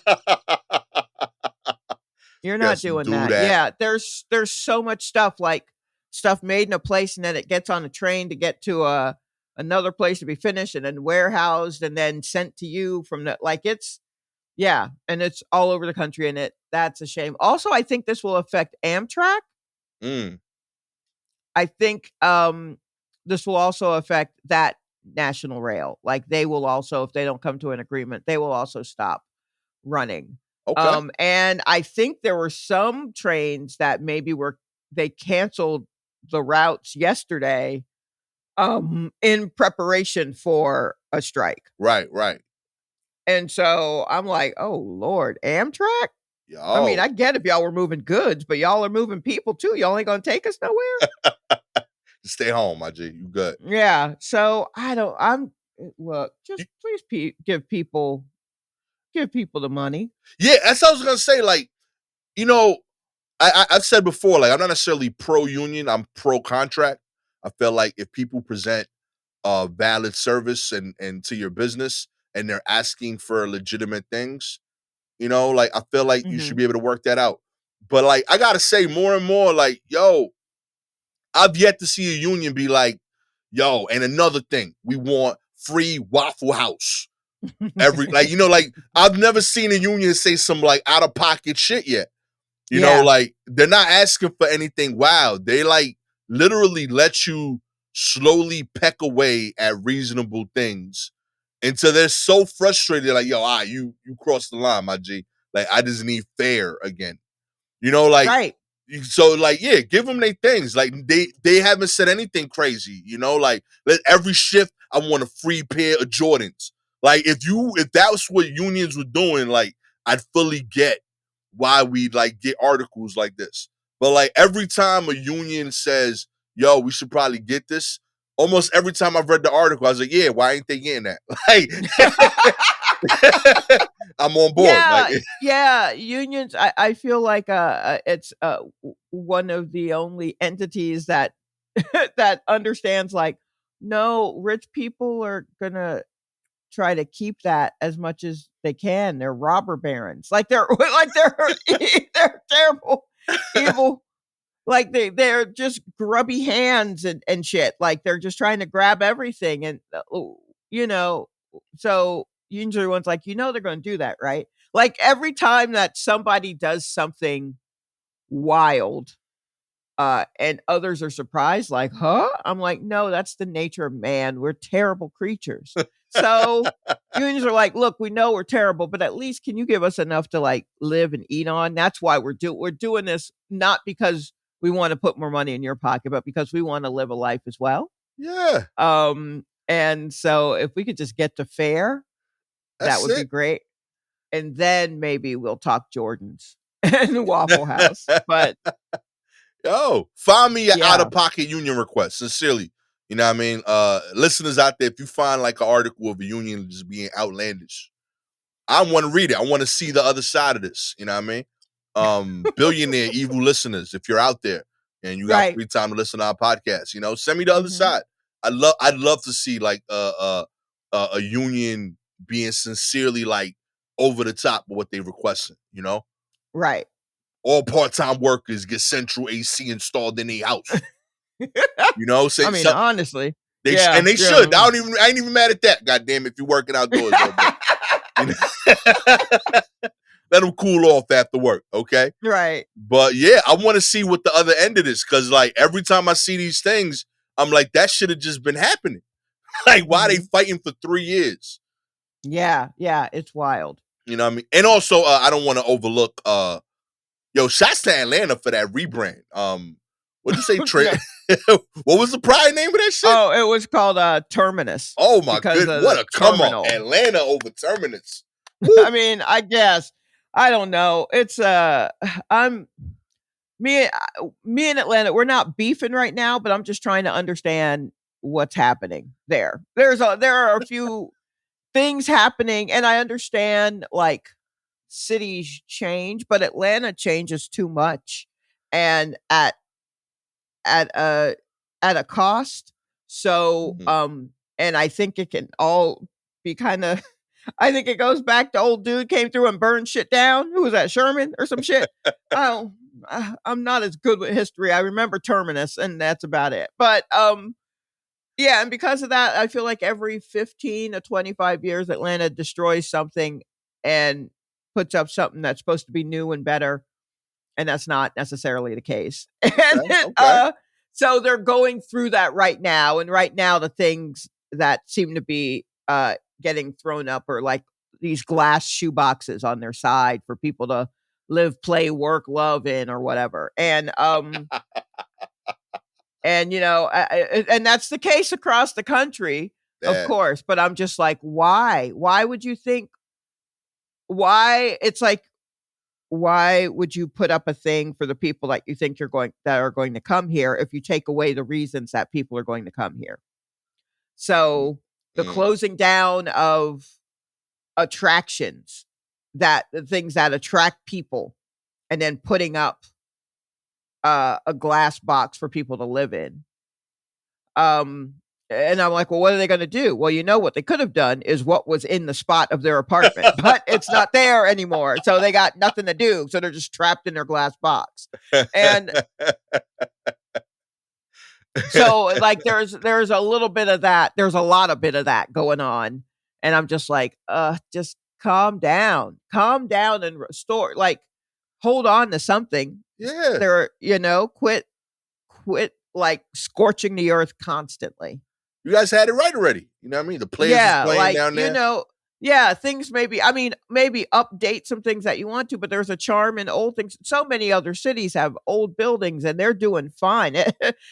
Speaker 2: You're not
Speaker 1: Yes,
Speaker 2: doing
Speaker 1: do
Speaker 2: that.
Speaker 1: that.
Speaker 2: Yeah, there's so much stuff, like, stuff made in a place, and then it gets on a train to get to, another place to be finished, and then warehoused, and then sent to you from the like, it's yeah, and it's all over the country, and that's a shame. Also, I think this will affect Amtrak.
Speaker 1: Mm.
Speaker 2: I think, this will also affect that national rail. Like, they will also if they don't come to an agreement, they will also stop running.
Speaker 1: Okay.
Speaker 2: And I think there were some trains that maybe they canceled the routes yesterday, in preparation for a strike.
Speaker 1: Right, right.
Speaker 2: And so I'm like, "Oh, Lord, Amtrak? I mean,
Speaker 1: Yo.
Speaker 2: I get if y'all were moving goods, but y'all are moving people too. Y'all ain't gonna take us nowhere?"
Speaker 1: Stay home, my G. You good.
Speaker 2: Yeah, so I don't look, just please give people the money.
Speaker 1: Yeah, that's what I was gonna say. Like, you know, I've said before, like I'm not necessarily pro union, I'm pro contract. I feel like if people present valid service and to your business and they're asking for legitimate things, like I feel like you should
Speaker 2: Mhm.
Speaker 1: be able to work that out. But like I gotta say more and more, like, yo, I've yet to see a union be like, yo, and another thing, we want free Waffle House. Like I've never seen a union say some like out of pocket shit yet.
Speaker 2: Yeah,
Speaker 1: Like they're not asking for anything wild. They like literally let you slowly peck away at reasonable things until they're so frustrated, like, yo, you crossed the line, my G. Like, I just need fair again. Like
Speaker 2: right.
Speaker 1: so like yeah, give them their things. Like they haven't said anything crazy, like let every shift I want a free pair of Jordans. Like if that was what unions were doing, like I'd fully get why we like get articles like this. But like every time a union says, yo, we should probably get this, almost every time I've read the article, I was like, yeah, why ain't they getting that? Like I'm on board. Like,
Speaker 2: Yeah, yeah, unions, I feel like, it's, one of the only entities that that understands, like, no, rich people are gonna try to keep that as much as they can. They're robber barons. Like, they're like, they're terrible, evil, like, they're just grubby hands and shit. Like, they're just trying to grab everything and, you know, so usually one's like, they're gonna do that, right? Like, every time that somebody does something wild, and others are surprised, like, "Huh?" I'm like, "No, that's the nature of man. We're terrible creatures." So, unions are like, "Look, we know we're terrible, but at least can you give us enough to, like, live and eat on?" That's why we're doing this not because we wanna put more money in your pocket, but because we wanna live a life as well.
Speaker 1: yeah,
Speaker 2: And so if we could just get to fair, that
Speaker 1: that's
Speaker 2: would be
Speaker 1: it.
Speaker 2: great, and then maybe we'll talk Jordans and Waffle House, but
Speaker 1: Yo, find me an out
Speaker 2: yeah.
Speaker 1: of pocket union request. Sincerely. You know what I mean? Listeners out there, if you find like an article of a union just being outlandish, I want to read it. I want to see the other side of this. You know what I mean? Billionaire evil listeners, if you're out there and you got
Speaker 2: Right.
Speaker 1: free time to listen to our podcast, send me the other
Speaker 2: Mhm.
Speaker 1: side. I'd love to see like a union being sincerely like over the top with what they requesting.
Speaker 2: Right.
Speaker 1: All part-time workers get central AC installed in their house. Say
Speaker 2: I mean,
Speaker 1: so,
Speaker 2: honestly.
Speaker 1: and
Speaker 2: Yeah,
Speaker 1: they
Speaker 2: yeah.
Speaker 1: should. I ain't even mad at that. Goddamn, if you're working outdoors all day, you know, let them cool off after work, okay?
Speaker 2: Right.
Speaker 1: But yeah, I want to see what the other end of this, because like every time I see these things, I'm like, that should have just been happening. Like, why are they
Speaker 2: Mhm.
Speaker 1: fighting for 3 years?
Speaker 2: Yeah, yeah, it's wild.
Speaker 1: You know what I mean? And also, I don't want to overlook. Shouts to Atlanta for that rebrand. What did you say, Trey?
Speaker 2: Yeah.
Speaker 1: What was the prior name of that shit?
Speaker 2: Oh, it was called, Terminus
Speaker 1: Oh my
Speaker 2: because
Speaker 1: good,
Speaker 2: of
Speaker 1: what
Speaker 2: the
Speaker 1: a come up.
Speaker 2: terminal.
Speaker 1: Atlanta over Terminus. Woo.
Speaker 2: I mean, I guess. I don't know. It's, I'm me and Atlanta, we're not beefing right now, but I'm just trying to understand what's happening there. There are a few things happening, and I understand, like, cities change, but Atlanta changes too much and at a at a cost. So,
Speaker 1: Mhm.
Speaker 2: and I think it can all be kind of I think it goes back to old dude came through and burned shit down. Who was that? Sherman or some shit? Oh, I'm not as good with history. I remember Terminus, and that's about it. But yeah, and because of that, I feel like every 15 to 25 years, Atlanta destroys something and puts up something that's supposed to be new and better, and that's not necessarily the case. And
Speaker 1: Okay, okay.
Speaker 2: so they're going through that right now, and right now the things that seem to be getting thrown up are like these glass shoe boxes on their side for people to live, play, work, love in or whatever. And and that's the case across the country, of
Speaker 1: That.
Speaker 2: course, but I'm just like, why? Why would you think why it's like why would you put up a thing for the people that you think that are going to come here if you take away the reasons that people are going to come here? So the
Speaker 1: Mm.
Speaker 2: closing down of attractions, that the things that attract people, and then putting up a glass box for people to live in. Um, and I'm like, well, what are they going to do? Well, what they could have done is what was in the spot of their apartment, but it's not there anymore. So they got nothing to do. So they're just trapped in their glass box. And so, like, there's a little bit of that. There's a lot of bit of that going on. And I'm just like, just calm down and restore, like, hold on to something.
Speaker 1: Yeah.
Speaker 2: Quit like scorching the earth constantly.
Speaker 1: You guys had it right already. You know what I mean? The players was
Speaker 2: Yeah,
Speaker 1: playing
Speaker 2: like,
Speaker 1: down there.
Speaker 2: yeah, things maybe I mean, maybe update some things that you want to, but there's a charm in old things. So many other cities have old buildings and they're doing fine.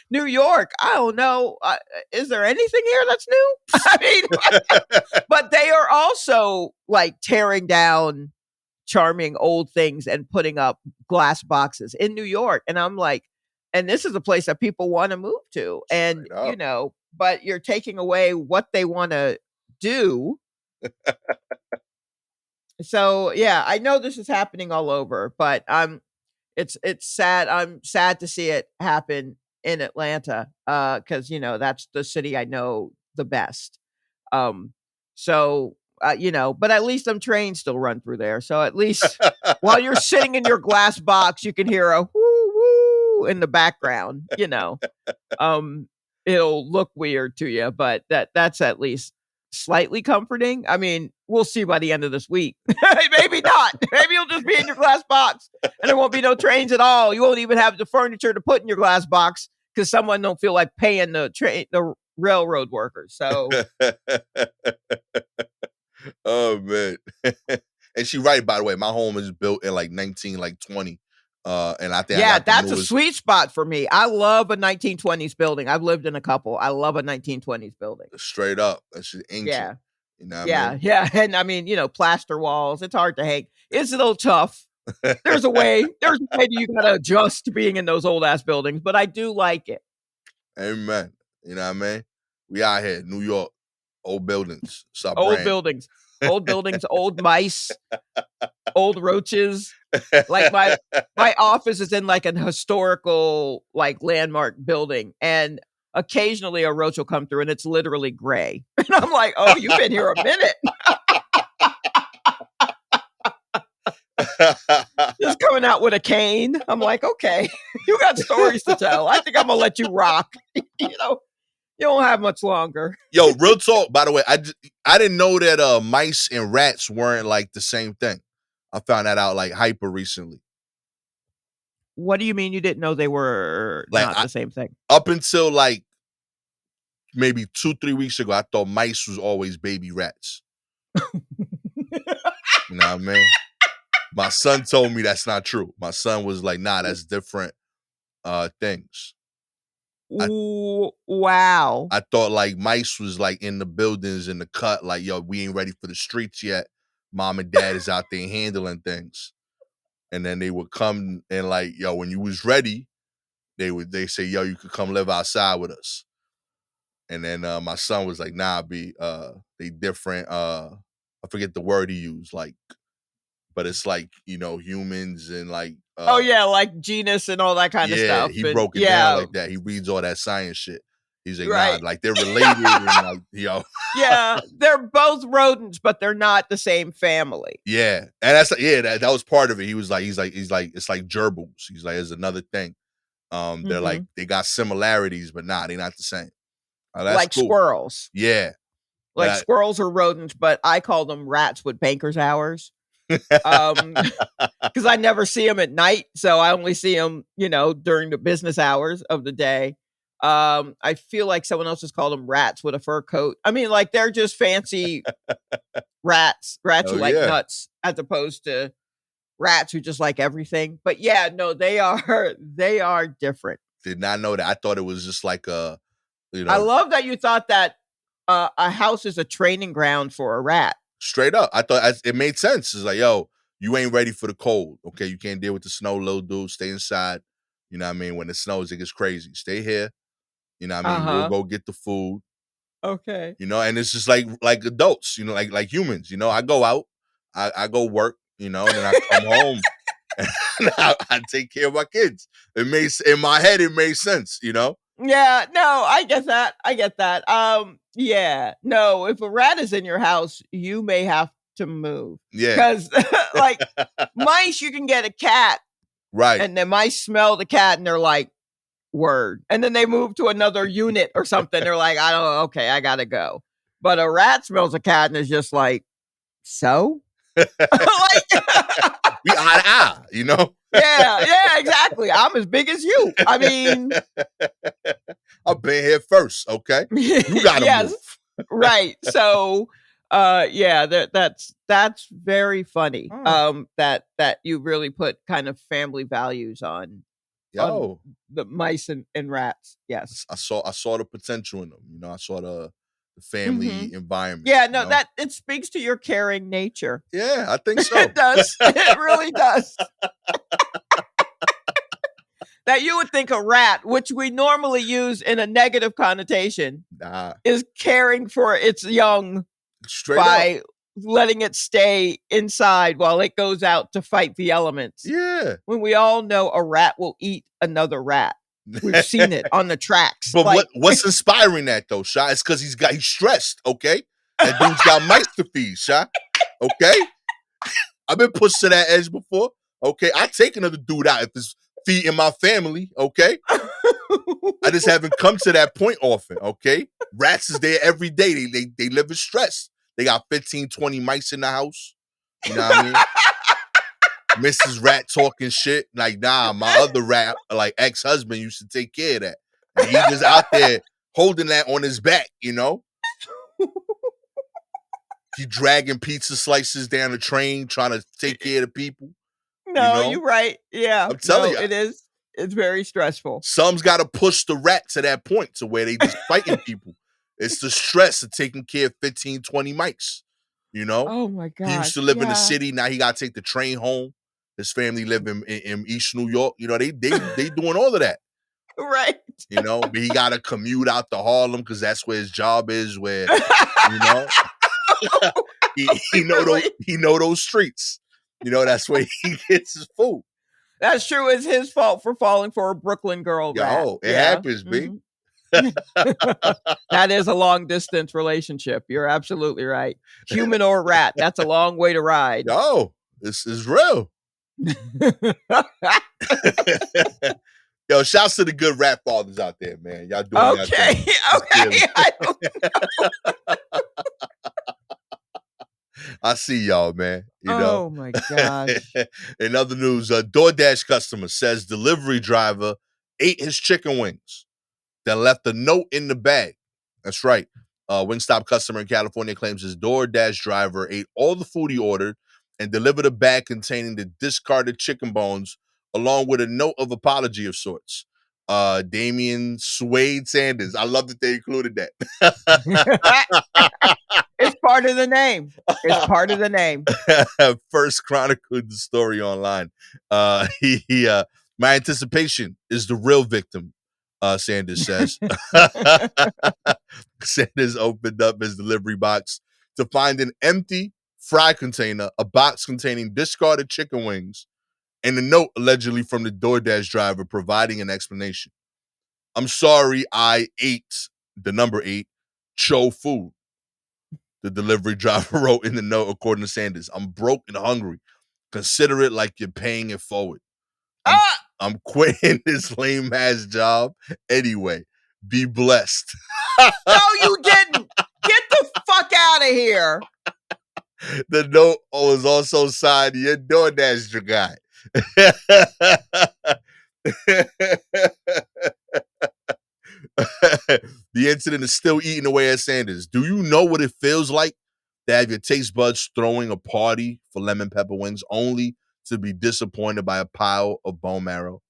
Speaker 2: New York, I don't know, is there anything here that's new? I mean, but they are also, like, tearing down charming old things and putting up glass boxes in New York, and I'm like, and this is a place that people wanna move to, and,
Speaker 1: Straight up.
Speaker 2: but you're taking away what they wanna do, So yeah, I know this is happening all over, but it's sad. I'm sad to see it happen in Atlanta, because that's the city I know the best. Um, so but at least them trains still run through there. So at least while you're sitting in your glass box, you can hear a whoo woo in the background. Um, it'll look weird to you, but that's at least slightly comforting. I mean, we'll see by the end of this week. Maybe not. Maybe you'll just be in your glass box and there won't be no trains at all. You won't even have the furniture to put in your glass box because someone don't feel like paying the railroad workers. So
Speaker 1: Oh man. And she right, by the way. My home is built in like 1920. And I think I
Speaker 2: yeah,
Speaker 1: got the
Speaker 2: that's a
Speaker 1: newest.
Speaker 2: sweet spot for me. I love a 1920s building. I've lived in a couple. I love a 1920s building.
Speaker 1: Straight up. That shit ancient.
Speaker 2: Yeah.
Speaker 1: You know what I
Speaker 2: Yeah,
Speaker 1: mean?
Speaker 2: yeah, and I mean, plaster walls, it's hard to hang. It's a little tough. There's a way that you gotta adjust to being in those old ass buildings, but I do like it.
Speaker 1: Amen. You know what I mean? We out here, New York, old buildings. It's our
Speaker 2: Old
Speaker 1: brand.
Speaker 2: buildings. Old buildings, old mice, old roaches. Like my office is in like an historical like landmark building, and occasionally a roach will come through and it's literally gray. And I'm like, "Oh, you've been here a minute." Just coming out with a cane. I'm like, okay, you got stories to tell. I think I'm gonna let you rock. You don't have much longer.
Speaker 1: Yo, real talk. By the way, I didn't know that mice and rats weren't like the same thing. I found that out like hyper recently.
Speaker 2: What do you mean you didn't know they were
Speaker 1: Like
Speaker 2: not the same thing?
Speaker 1: up until like maybe 2-3 weeks ago, I thought mice was always baby rats. You know what I mean? My son told me that's not true. My son was like, nah, that's different things.
Speaker 2: Ooh, wow.
Speaker 1: I thought like mice was like in the buildings in the cut, like, yo, we ain't ready for the streets yet. Mom and dad is out there handling things. And then they would come and like, yo, when you was ready, they say, yo, you could come live outside with us. And then my son was like, nah, they different. I forget the word he used, like, but it's like, humans and like
Speaker 2: Oh yeah, like genus and all that kind of
Speaker 1: yeah,
Speaker 2: stuff.
Speaker 1: he
Speaker 2: And
Speaker 1: broke it down
Speaker 2: yeah,
Speaker 1: like that. He reads all that science shit. He's like, nah,
Speaker 2: right.
Speaker 1: like they're related and like,
Speaker 2: Yeah, they're both rodents, but they're not the same family.
Speaker 1: yeah. And that was part of it. He's like, it's like gerbils. He's like, there's another thing. They're like,
Speaker 2: Hmm.
Speaker 1: they got similarities, but nah, they're not the same. Oh, that's
Speaker 2: Like
Speaker 1: cool.
Speaker 2: squirrels.
Speaker 1: Yeah.
Speaker 2: Like squirrels are rodents, but I call them rats with banker's hours. Because I never see them at night, so I only see them, during the business hours of the day. I feel like someone else has called them rats with a fur coat. I mean, like they're just fancy rats who
Speaker 1: Oh
Speaker 2: like
Speaker 1: yeah.
Speaker 2: nuts, as opposed to rats who just like everything. But yeah, no, they are different.
Speaker 1: Did not know that. I thought it was just like
Speaker 2: I love that you thought that a house is a training ground for a rat.
Speaker 1: straight up. I thought it made sense. It's like, yo, you ain't ready for the cold. Okay, you can't deal with the snow, little dude. Stay inside. You know what I mean? When it snows, it gets crazy. Stay here. You know what I mean? We'll
Speaker 2: Uh-huh.
Speaker 1: go get the food.
Speaker 2: Okay.
Speaker 1: And it's just like adults, like humans. I go out, I go work, and then I come home and I take care of my kids. In my head, it made sense.
Speaker 2: Yeah, no, I get that. I get that. Yeah, no, if a rat is in your house, you may have to move
Speaker 1: Yeah,
Speaker 2: because, like, mice, you can get a cat,
Speaker 1: right.
Speaker 2: and then mice smell the cat, and they're like, "Word," and then they move to another unit or something. They're like, "I don't know. Okay, I gotta go." But a rat smells a cat and is just like, "So." Like,
Speaker 1: We eye to eye.
Speaker 2: yeah, exactly. I'm as big as you. I mean,
Speaker 1: I've been here first. Okay, you gotta
Speaker 2: yes.
Speaker 1: move.
Speaker 2: Right. So yeah, that's very funny.
Speaker 1: Mm.
Speaker 2: That you really put kind of family values on
Speaker 1: Yo,
Speaker 2: the mice and rats. Yes.
Speaker 1: I saw the potential in them. I saw the
Speaker 2: Hmm.
Speaker 1: family environment.
Speaker 2: Yeah, no, that it speaks to your caring nature.
Speaker 1: Yeah, I think so.
Speaker 2: It does. It really does. That you would think a rat, which we normally use in a negative connotation,
Speaker 1: Nah,
Speaker 2: is caring for its young
Speaker 1: straight up.
Speaker 2: by letting it stay inside while it goes out to fight the elements.
Speaker 1: Yeah.
Speaker 2: When we all know a rat will eat another rat. We've seen it on the tracks.
Speaker 1: But
Speaker 2: Like,
Speaker 1: what's inspiring that though, Sha? It's because he's stressed, okay? That dude's got mice to feed, Sha. Okay? I've been pushed to that edge before. Okay. I take another dude out if it's feeding my family, okay? I just haven't come to that point often, okay? Rats is there every day. They live in stress. They got 15, 20 mice in the house. You know what I mean? Mrs. Rat talking shit. Like, nah, my other rat, like ex-husband, used to take care of that. And he just out there holding that on his back, you know? He dragging pizza slices down the train, trying to take care of the people, you
Speaker 2: no,
Speaker 1: know?
Speaker 2: you're right. Yeah.
Speaker 1: I'm telling
Speaker 2: No,
Speaker 1: you,
Speaker 2: it is. It's very stressful.
Speaker 1: some's got to push the rat to that point to where they just fighting people. It's the stress of taking care of 15, 20 mics, you know?
Speaker 2: Oh my
Speaker 1: He used to
Speaker 2: gosh.
Speaker 1: live in the
Speaker 2: Yeah.
Speaker 1: city. Now he got to take the train home. His family live in East New York. You know, they doing all of that,
Speaker 2: Right.
Speaker 1: you know? But he got to commute out to Harlem because that's where his job is, where, you know, he know those streets. You know, that's where he gets his food.
Speaker 2: That's true. It's his fault for falling for a Brooklyn girl rat.
Speaker 1: Yo, it
Speaker 2: Yeah.
Speaker 1: happens, B.
Speaker 2: That is a long distance relationship. You're absolutely right. Human or rat, that's a long way to ride.
Speaker 1: Yo, this is real. Yo, shouts to the good rap fathers out there, man. Y'all doing your thing.
Speaker 2: Okay.
Speaker 1: I see y'all, man. You know.
Speaker 2: Oh my gosh.
Speaker 1: In other news, a DoorDash customer says delivery driver ate his chicken wings, then left a note in the bag. That's right. Wingstop customer in California claims his DoorDash driver ate all the food he ordered and delivered a bag containing the discarded chicken bones along with a note of apology of sorts. Damian Suede Sanders. I love that they included that.
Speaker 2: It's part of the name. It's part of the name.
Speaker 1: First chronicled the story online. My anticipation is the real victim, Sanders says. Sanders opened up his delivery box to find an empty fry container, a box containing discarded chicken wings, and a note allegedly from the DoorDash driver providing an explanation. I'm sorry I ate, the number 8, Cho food. The delivery driver wrote in the note, according to Sanders, I'm broke and hungry. Consider it like you're paying it forward. I'm quitting this lame ass job anyway. Be blessed.
Speaker 2: No, you didn't. Get the fuck out of here.
Speaker 1: The note was also signed, your DoorDash guy. The incident is still eating away at Sanders. Do you know what it feels like to have your taste buds throwing a party for lemon pepper wings only to be disappointed by a pile of bone marrow?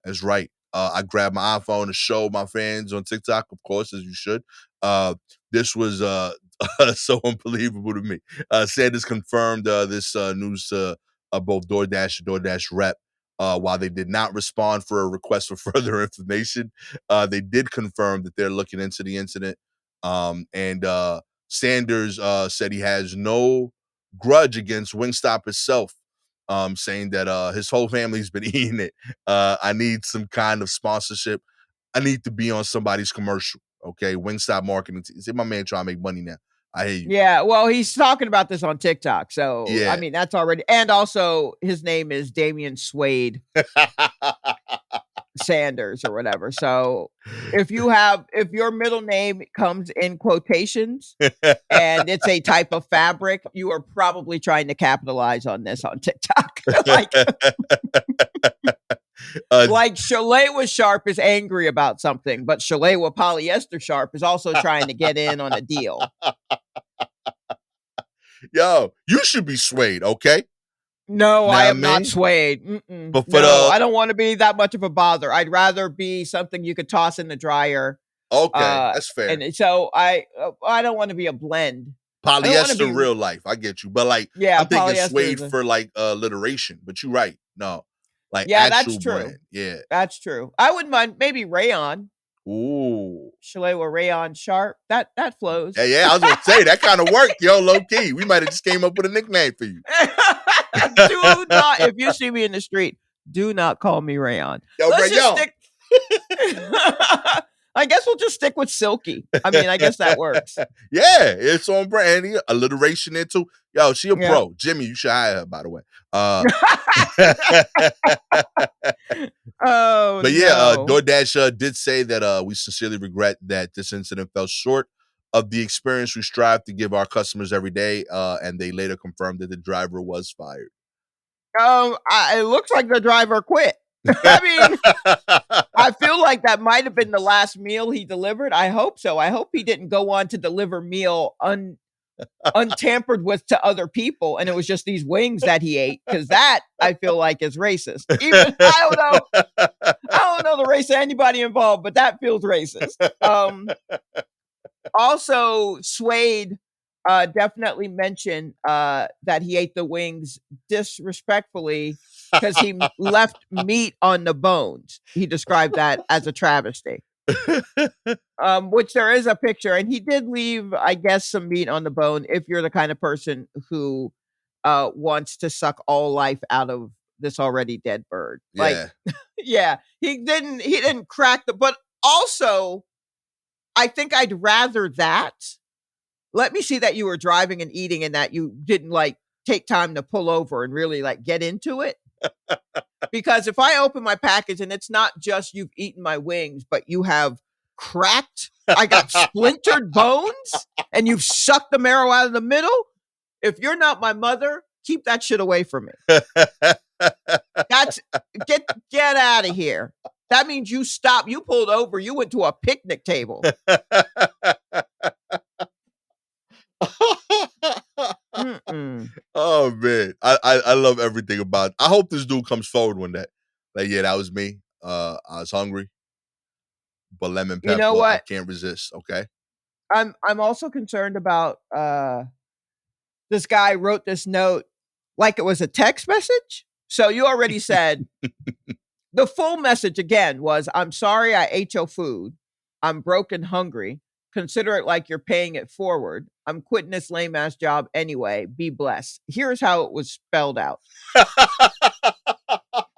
Speaker 1: That's right. I grabbed my iPhone to show my fans on TikTok, of course, as you should. This was so unbelievable to me. Sanders confirmed this news to both DoorDash and DoorDash rep. While they did not respond for a request for further information, they did confirm that they're looking into the incident. And Sanders said he has no grudge against Wingstop itself, saying that his whole family's been eating it. I need some kind of sponsorship. I need to be on somebody's commercial. Okay, Wingstop marketing. See, my man trying to make money now. I hear you.
Speaker 2: Yeah, well, he's talking about this on TikTok. So,
Speaker 1: Yeah.
Speaker 2: I mean, that's already. And also, his name is Damian Suede Sanders or whatever. So, if your middle name comes in quotations and it's a type of fabric, you are probably trying to capitalize on this on TikTok. Like Shalewa Sharpe is angry about something, but Shalewa Polyester Sharpe is also trying to get in on a deal.
Speaker 1: Yo, you should be swayed, okay?
Speaker 2: No, I am
Speaker 1: I
Speaker 2: not
Speaker 1: mean?
Speaker 2: swayed.
Speaker 1: But for
Speaker 2: No, I don't want to be that much of a bother. I'd rather be something you could toss in the dryer.
Speaker 1: Okay, that's fair.
Speaker 2: And so I don't want to be a blend.
Speaker 1: Polyester real life. I get you. But like,
Speaker 2: Yeah,
Speaker 1: I'm thinking
Speaker 2: polyester
Speaker 1: suede
Speaker 2: is
Speaker 1: for like alliteration. But you're right. No. Like
Speaker 2: Yeah,
Speaker 1: actual
Speaker 2: that's true.
Speaker 1: brand. Yeah.
Speaker 2: That's true. I wouldn't mind maybe rayon.
Speaker 1: Ooh.
Speaker 2: Shalewa Rayon Sharp. That flows.
Speaker 1: Yeah, I was gonna say that kind of worked, yo, low key. We might have just came up with a nickname for you.
Speaker 2: Do not, if you see me in the street, do not call me Rayon.
Speaker 1: Yo,
Speaker 2: Let's just
Speaker 1: Rayon.
Speaker 2: stick. I guess we'll just stick with Silky. I mean, I guess that works.
Speaker 1: Yeah, it's on brand. Alliteration into yo, she a
Speaker 2: Yeah.
Speaker 1: pro. Jimmy, you should hire her, by the way.
Speaker 2: Oh,
Speaker 1: But yeah,
Speaker 2: no.
Speaker 1: DoorDash did say that we sincerely regret that this incident fell short of the experience we strive to give our customers every day. And they later confirmed that the driver was fired.
Speaker 2: It looks like the driver quit. I mean, I feel like that might have been the last meal he delivered. I hope so. I hope he didn't go on to deliver meal untampered with to other people, and it was just these wings that he ate, because that I feel like is racist. Even I don't know the race of anybody involved, but that feels racist. Also, Suede definitely mentioned that he ate the wings disrespectfully because he left meat on the bones. He described that as a travesty. Which there is a picture, and he did leave, I guess, some meat on the bone if you're the kind of person who wants to suck all life out of this already dead bird. Like,
Speaker 1: Yeah.
Speaker 2: yeah, he didn't crack but also, I think I'd rather that. Let me see that you were driving and eating and that you didn't like take time to pull over and really like get into it. Because if I open my package and it's not just you've eaten my wings, but you have cracked, I got splintered bones, and you've sucked the marrow out of the middle. If you're not my mother, keep that shit away from me. That's get out of here. That means you stopped, you pulled over, you went to a picnic table.
Speaker 1: Oh man, I love everything about it. I hope this dude comes forward one day. Like, yeah, that was me. I was hungry, but lemon pepper,
Speaker 2: You know
Speaker 1: I
Speaker 2: what?
Speaker 1: can't resist. Okay.
Speaker 2: I'm also concerned about this guy wrote this note like it was a text message. So you already said the full message again was, I'm sorry I ate your food. I'm broke and hungry. Consider it like you're paying it forward. I'm quitting this lame ass job anyway. Be blessed. Here's how it was spelled out.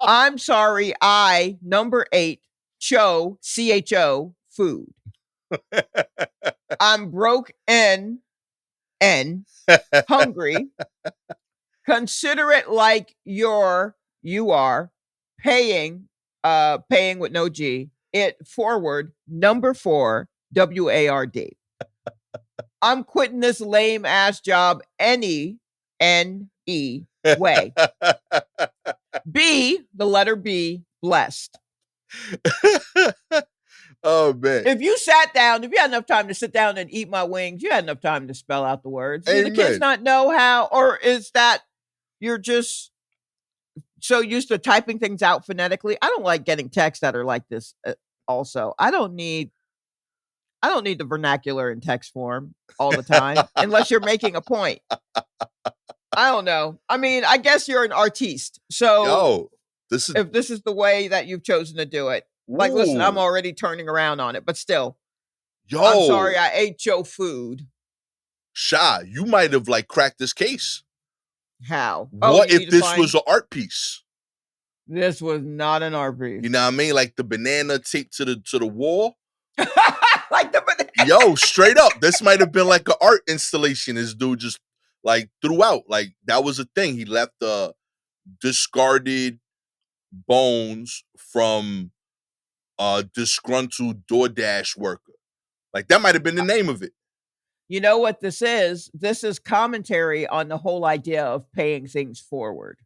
Speaker 2: I'm sorry I, number 8, CHO, food. I'm broke and hungry. Consider it like you are paying with no G, it forward, number 4, WARD. I'm quitting this lame ass job any way. B, the letter B, blessed.
Speaker 1: Oh man.
Speaker 2: If you sat down, if you had enough time to sit down and eat my wings, you had enough time to spell out the words. Do the kids not know how, or is that you're just so used to typing things out phonetically? I don't like getting texts that are like this. Also, I don't need the vernacular in text form all the time unless you're making a point. I don't know. I mean, I guess you're an artiste. So if this is the way that you've chosen to do it, like, listen, I'm already turning around on it, but still. I'm sorry I ate your food.
Speaker 1: Sha, you might have like cracked this case.
Speaker 2: How?
Speaker 1: What if this was an art piece?
Speaker 2: This was not an art piece.
Speaker 1: You know what I mean? Like the banana taped to the wall.
Speaker 2: Like the banana.
Speaker 1: Yo, straight up. This might have been like an art installation this dude just like threw out. Like that was a thing. He left discarded bones from a disgruntled DoorDash worker. Like that might have been the name of it.
Speaker 2: You know what this is? This is commentary on the whole idea of paying things forward.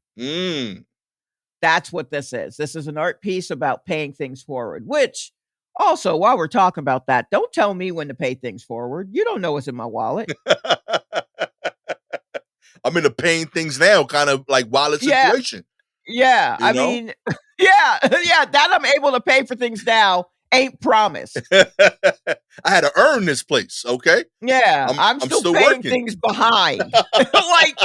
Speaker 2: That's what this is. This is an art piece about paying things forward, which also, while we're talking about that, don't tell me when to pay things forward. You don't know what's in my wallet.
Speaker 1: I'm in a paying things now kind of like wallet situation.
Speaker 2: Yeah. I mean, yeah, that I'm able to pay for things now ain't promised.
Speaker 1: I had to earn this place, okay?
Speaker 2: Yeah, I'm still paying working. Things behind. Like,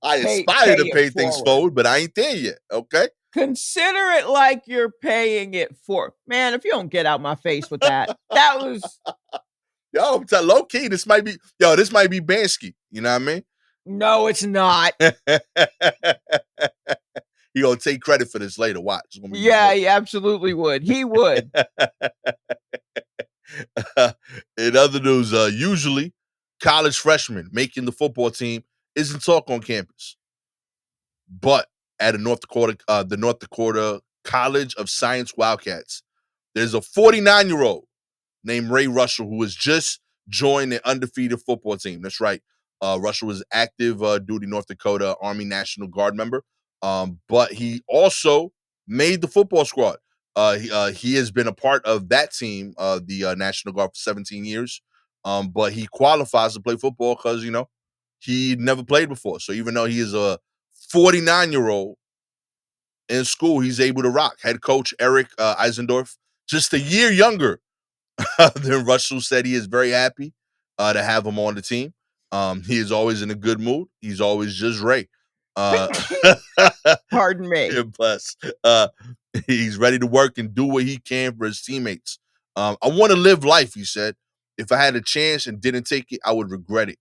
Speaker 1: I aspire to pay things forward, but I ain't there yet, okay?
Speaker 2: Consider it like you're paying it for. Man, if you don't get out my face with that, that was
Speaker 1: Yo, low key, this might be Bansky. You know what I mean?
Speaker 2: no, it's not.
Speaker 1: He gonna take credit for this later. Watch. It's gonna be
Speaker 2: Yeah,
Speaker 1: dope.
Speaker 2: he absolutely would. He would.
Speaker 1: In other news, usually college freshmen making the football team isn't talk on campus. But at the North Dakota College of Science Wildcats, there's a 49-year-old named Ray Russell who has just joined the undefeated football team. That's right. Russell was active duty North Dakota Army National Guard member, but he also made the football squad. He has been a part of that team, the National Guard, for 17 years. But he qualifies to play football because he never played before. So even though he is a 49-year-old in school, he's able to rock. Head coach Eric Eisendorf, just a year younger than Russell, said he is very happy to have him on the team. He is always in a good mood. He's always just Ray.
Speaker 2: Pardon me.
Speaker 1: Plus, he's ready to work and do what he can for his teammates. I want to live life, he said. If I had a chance and didn't take it, I would regret it.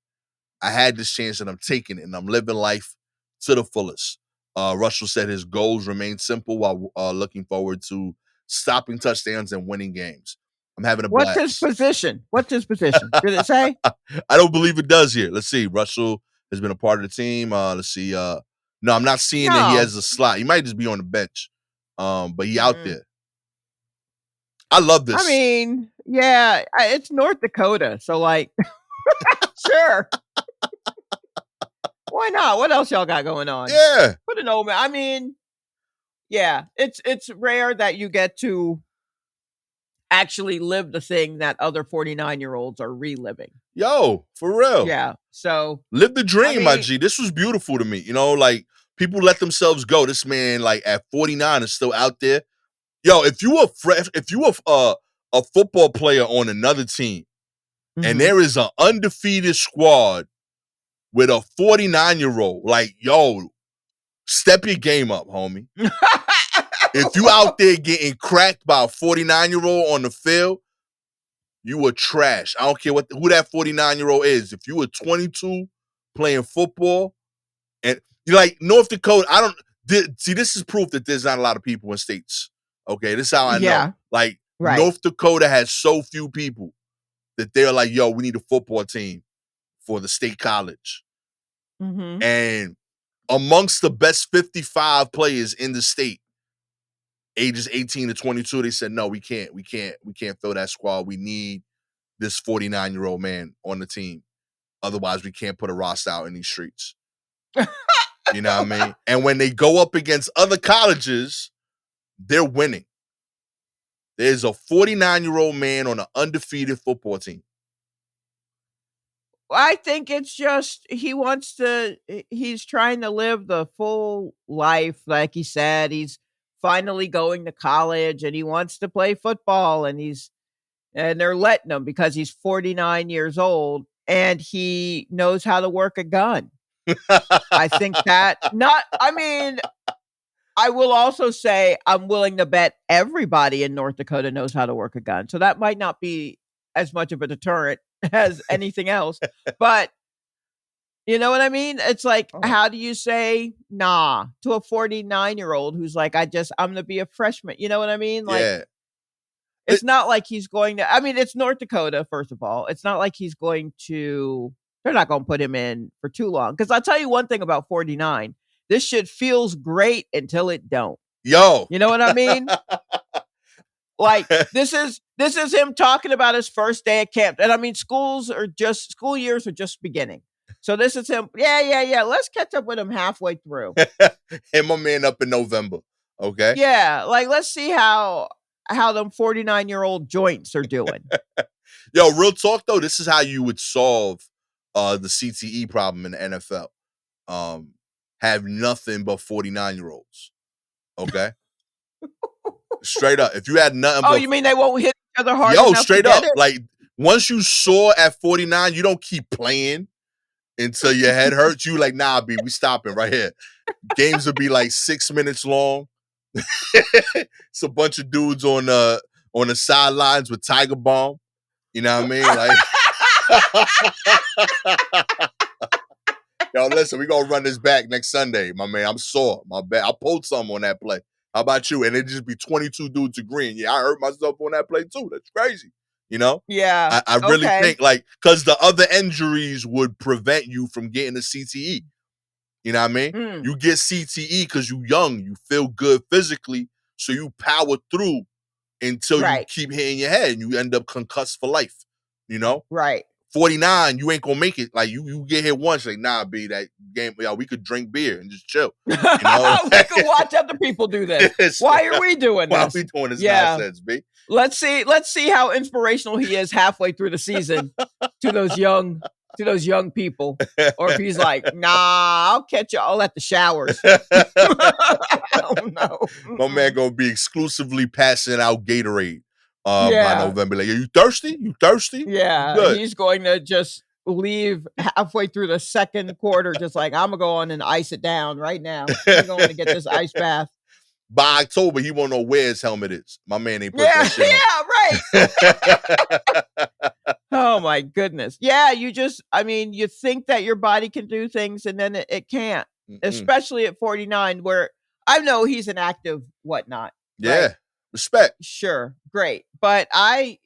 Speaker 1: I had this chance and I'm taking it, and I'm living life to the fullest. Russell said his goals remain simple while looking forward to stopping touchdowns and winning games. I'm having a
Speaker 2: What's his
Speaker 1: blast.
Speaker 2: position? What's his position? Did it say?
Speaker 1: I don't believe it does here. Let's see. Russell has been a part of the team. Let's see. No, I'm not seeing that he
Speaker 2: No.
Speaker 1: has a slot. He might just be on the bench. But he out
Speaker 2: Mm.
Speaker 1: there. I love this.
Speaker 2: I mean, yeah, it's North Dakota, so like, sure. Why not? What else y'all got going on?
Speaker 1: Yeah.
Speaker 2: Put an old man. I mean, yeah, it's rare that you get to actually live the thing that other 49-year-olds are reliving.
Speaker 1: Yo, for real.
Speaker 2: Yeah. So
Speaker 1: live the dream, my
Speaker 2: mean-
Speaker 1: G. This was beautiful to me. Like people let themselves go. This man, like at 49, is still out there. Yo, if you a football player on another team, and there is an undefeated squad with a 49-year-old, like, yo, step your game up, homie. If you out there getting cracked by a 49-year-old on the field, you were trash. I don't care who that 49-year-old is. If you were 22 playing football, and you're like North Dakota, see, this is proof that there's not a lot of people in states. Okay, this is how I know. Like,
Speaker 2: right.
Speaker 1: North Dakota has so few people that they're like, yo, we need a football team for the state college.
Speaker 2: Mm-hmm.
Speaker 1: And amongst the best 55 players in the state, ages 18 to 22, they said, no, we can't throw that squad. We need this 49-year-old man on the team. Otherwise, we can't put a roster out in these streets. You know what I mean? And when they go up against other colleges, they're winning. There's a 49-year-old man on an undefeated football team.
Speaker 2: I think it's just he's trying to live the full life. Like he said, he's finally going to college and he wants to play football, and they're letting him because he's 49 years old and he knows how to work a gun. I think I will also say I'm willing to bet everybody in North Dakota knows how to work a gun. So that might not be as much of a deterrent as anything else. But you know what I mean? It's like, how do you say nah to a 49-year-old who's like, I'm going to be a freshman? You know what I mean? Like,
Speaker 1: yeah.
Speaker 2: It's not like he's going to, it's North Dakota, first of all. It's not like they're not going to put him in for too long. Because I'll tell you one thing about 49. This shit feels great until it don't.
Speaker 1: Yo.
Speaker 2: You know what I mean? Like, this is him talking about his first day at camp. And school years are just beginning. So this is him. Yeah. Let's catch up with him halfway through.
Speaker 1: Him, my man, up in November. Okay.
Speaker 2: Yeah. Like, let's see how them 49-year-old joints are doing.
Speaker 1: Yo, real talk though, this is how you would solve the CTE problem in the NFL. Have nothing but 49-year-olds. Okay. Straight up. If you had nothing
Speaker 2: you mean they won't hit each other hard
Speaker 1: yo,
Speaker 2: enough
Speaker 1: straight
Speaker 2: to
Speaker 1: up.
Speaker 2: get it?
Speaker 1: Like, once you soar at 49, you don't keep playing until your head hurts. You like, nah, B, we stopping right here. Games will be like 6 minutes long. It's a bunch of dudes on the sidelines with Tiger Bomb. You know what I mean? Like, yo, listen, we gonna run this back next Sunday, my man. I'm sore. My bad. I'll post something on that play. How about you? And it just be 22 dudes agreeing. Yeah, I hurt myself on that play too. That's crazy. You know?
Speaker 2: Yeah.
Speaker 1: I really
Speaker 2: Okay.
Speaker 1: think like because the other injuries would prevent you from getting a CTE. You know what I mean?
Speaker 2: Mm,
Speaker 1: You get CTE because you young, you feel good physically, so you power through until you
Speaker 2: right.
Speaker 1: keep hitting your head and you end up concussed for life. You know?
Speaker 2: Right.
Speaker 1: 49, you ain't gonna make it. Like you get hit once, like nah, B, that game, yo, we could drink beer and just chill. You know?
Speaker 2: We can watch other people do this. Why are we doing
Speaker 1: Why are
Speaker 2: this?
Speaker 1: we doing this
Speaker 2: Yeah.
Speaker 1: nonsense, B?
Speaker 2: Let's see how inspirational he is halfway through the season to those young people. Or if he's like, nah, I'll catch y'all at the showers. Oh no.
Speaker 1: My man gonna be exclusively passing out Gatorade by
Speaker 2: Yeah.
Speaker 1: November. Like, you thirsty? You thirsty?
Speaker 2: Yeah.
Speaker 1: Good.
Speaker 2: He's going to just leave halfway through the second quarter, just like, I'm gonna go on and ice it down right now. I'm going to get this ice bath.
Speaker 1: By October, he won't know where his helmet is. My man ain't put
Speaker 2: Yeah,
Speaker 1: that shit
Speaker 2: yeah,
Speaker 1: on.
Speaker 2: right. Oh my goodness. Yeah, you think that your body can do things and then it can't. Especially at 49, where I know he's an active whatnot.
Speaker 1: Yeah.
Speaker 2: Right?
Speaker 1: Respect.
Speaker 2: Sure, great. But I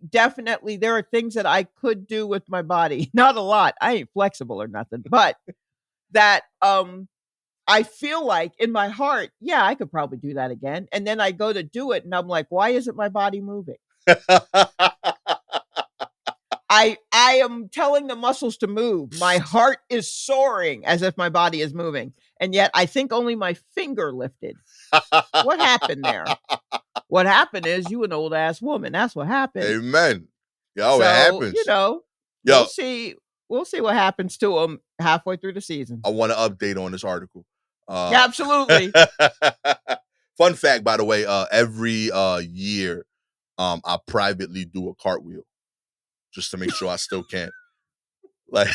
Speaker 2: definitely, there are things that I could do with my body. Not a lot. I ain't flexible or nothing, but that I feel like in my heart, yeah, I could probably do that again. And then I go to do it and I'm like, why isn't my body moving? I am telling the muscles to move. My heart is soaring as if my body is moving. And yet I think only my finger lifted. What happened there? What happened is you an old ass woman. That's what happened.
Speaker 1: Amen. Yo,
Speaker 2: So,
Speaker 1: it happens.
Speaker 2: We'll see. We'll see what happens to him halfway through the season.
Speaker 1: I want to update on this article.
Speaker 2: Absolutely.
Speaker 1: Fun fact, by the way, every year, I privately do a cartwheel just to make sure I still can. Like,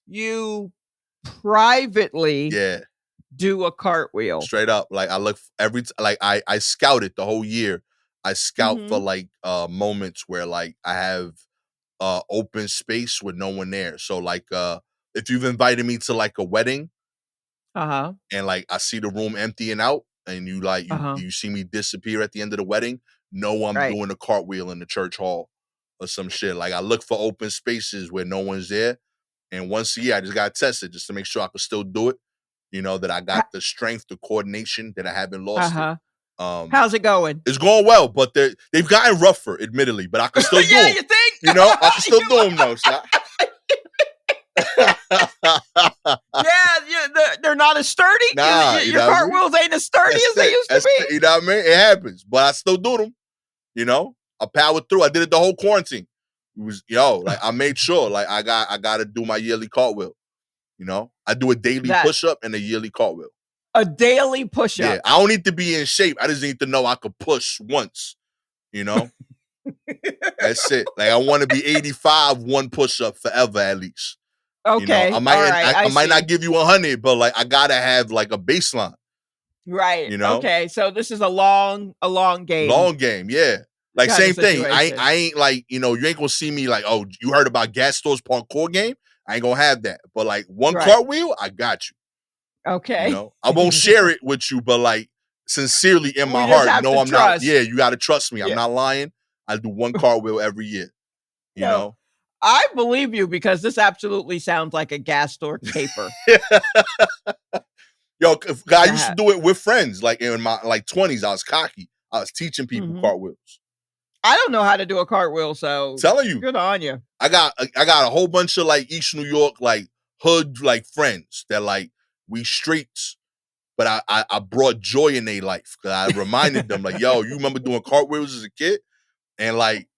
Speaker 2: you privately
Speaker 1: yeah,
Speaker 2: do a cartwheel.
Speaker 1: straight up. Like, I look I scout it the whole year. I scout for like moments where like I have open space with no one there. So like if you've invited me to like a wedding, and like I see the room emptying out, and you like you see me disappear at the end of the wedding, know I'm doing a cartwheel in the church hall or some shit. Like I look for open spaces where no one's there, and once a year I just gotta test it just to make sure I can still do it. You know, that I got the strength, the coordination, that I haven't lost it.
Speaker 2: How's it going?
Speaker 1: It's going well, but they've gotten rougher, admittedly, but I can still do them.
Speaker 2: You think?
Speaker 1: You know, I can still do them though. So
Speaker 2: they're not as sturdy.
Speaker 1: Nah,
Speaker 2: your cartwheels ain't as sturdy as they used to be.
Speaker 1: You know what I mean? It happens, but I still do them. You know, I powered through. I did it the whole quarantine. It was like I made sure, like I got to do my yearly cartwheel. You know, I do a daily push up and a yearly cartwheel.
Speaker 2: A daily push up.
Speaker 1: Yeah, I don't need to be in shape. I just need to know I could push once. You know, that's it. Like I want to be 85, one push up forever at least.
Speaker 2: Okay,
Speaker 1: you know, I might not give you 100, but like I gotta have like a baseline.
Speaker 2: Right.
Speaker 1: You know.
Speaker 2: Okay, so this is a long game.
Speaker 1: Long game, yeah. Like same thing. I ain't like, you ain't gonna see me like, oh, you heard about Gastor's parkour game? I ain't gonna have that. But like one cartwheel, I got you.
Speaker 2: Okay.
Speaker 1: You know, I won't share it with you, but like sincerely in my heart, no, I'm not. Yeah, you gotta trust me. I'm not lying. I do one cartwheel every year. You know?
Speaker 2: I believe you because this absolutely sounds like a Gastor caper.
Speaker 1: Yo, I used to do it with friends. Like in my 20s, I was cocky. I was teaching people cartwheels.
Speaker 2: I don't know how to do a cartwheel, so
Speaker 1: telling you,
Speaker 2: good on you.
Speaker 1: I got a whole bunch of like East New York like hood like friends that like we streets, but I brought joy in their life because I reminded them like, yo, you remember doing cartwheels as a kid, and like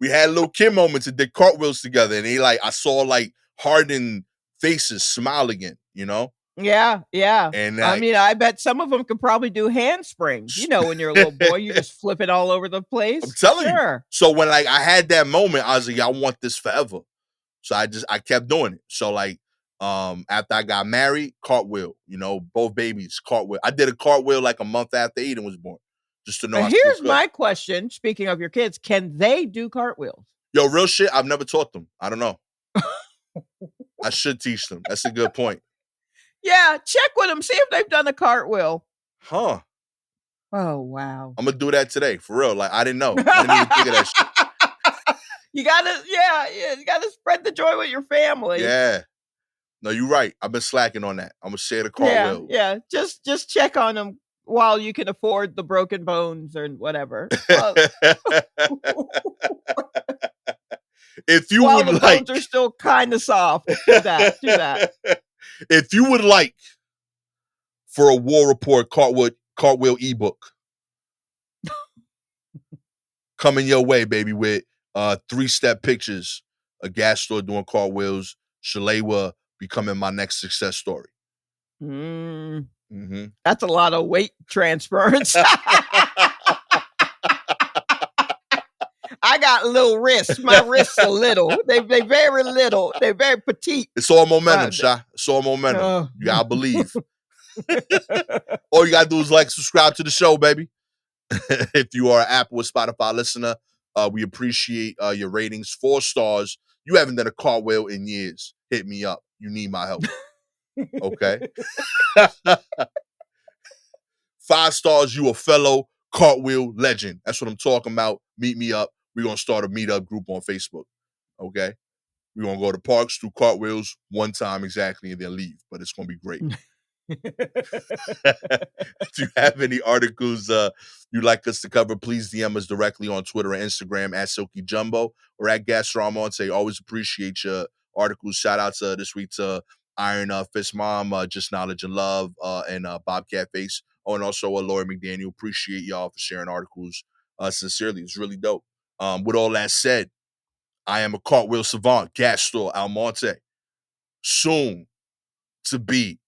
Speaker 1: we had little kid moments and did cartwheels together, and they like I saw like hardened faces smile again, you know.
Speaker 2: Yeah, yeah.
Speaker 1: And
Speaker 2: I
Speaker 1: like,
Speaker 2: mean, I bet some of them could probably do handsprings. You know, when you're a little boy, you just flip it all over the
Speaker 1: I'm
Speaker 2: place.
Speaker 1: telling you.
Speaker 2: Sure.
Speaker 1: So when like I had that moment, I was like, I want this forever. So I kept doing it. So like after I got married, cartwheel, both babies, cartwheel. I did a cartwheel like a month after Eden was born, just to know I still
Speaker 2: Here's
Speaker 1: could.
Speaker 2: my question. Speaking of your kids, can they do cartwheels?
Speaker 1: Yo, real shit, I've never taught them. I don't know. I should teach them. That's a good point.
Speaker 2: Yeah, check with them. See if they've done a cartwheel.
Speaker 1: Huh.
Speaker 2: Oh, wow.
Speaker 1: I'm gonna do that today, for real. Like I didn't know. I didn't even think of that shit.
Speaker 2: You gotta spread the joy with your family.
Speaker 1: Yeah. No, you're right. I've been slacking on that. I'm gonna share the
Speaker 2: Yeah,
Speaker 1: cartwheel.
Speaker 2: yeah. Just check on them while you can afford the broken bones or whatever.
Speaker 1: If you
Speaker 2: While
Speaker 1: would
Speaker 2: the
Speaker 1: like,
Speaker 2: bones are still kind of soft, do that. Do that.
Speaker 1: If you would like for a War Report cartwheel ebook coming your way, baby, with 3-step pictures of Gastor doing cartwheels, Shalewa becoming my next success story.
Speaker 2: That's a lot of weight transference. I got little wrists. My wrists are little. They very little. They're very petite.
Speaker 1: It's all momentum, Sha. It's all momentum. You gotta believe. All you gotta do is like, subscribe to the show, baby. If you are an Apple or Spotify listener, we appreciate your ratings. 4 stars. You haven't done a cartwheel in years. Hit me up. You need my help. Okay. 5 stars. You a fellow cartwheel legend. That's what I'm talking about. Meet me up. We're gonna start a meetup group on Facebook. Okay. We're gonna go to parks, do cartwheels one time exactly, and then leave. But it's gonna be great. Do you have any articles you'd like us to cover? Please DM us directly on Twitter and Instagram at Silky Jumbo or at Gastor Almonte. Always appreciate your articles. Shout out to this week to Iron Fist Mom, Just Knowledge and Love, and Bobcat Face. Oh, and also Lori McDaniel. Appreciate y'all for sharing articles. Sincerely, it's really dope. With all that said, I am a cartwheel savant, Gastor Almonte. Soon to be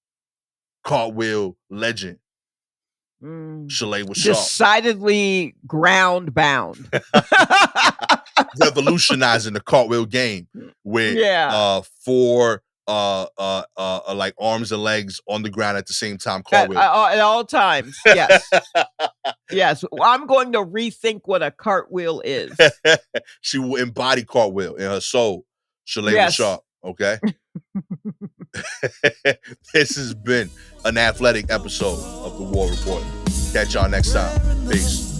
Speaker 1: cartwheel legend, Shalewa Sharpe.
Speaker 2: Decidedly ground bound.
Speaker 1: Revolutionizing the cartwheel game with 4 like arms and legs on the ground at the same time. Cartwheel
Speaker 2: At all times. Yes. Yes. I'm going to rethink what a cartwheel is.
Speaker 1: She will embody cartwheel in her soul. Shalewa Sharpe. Okay. This has been an athletic episode of the War Report. Catch y'all next time. Peace.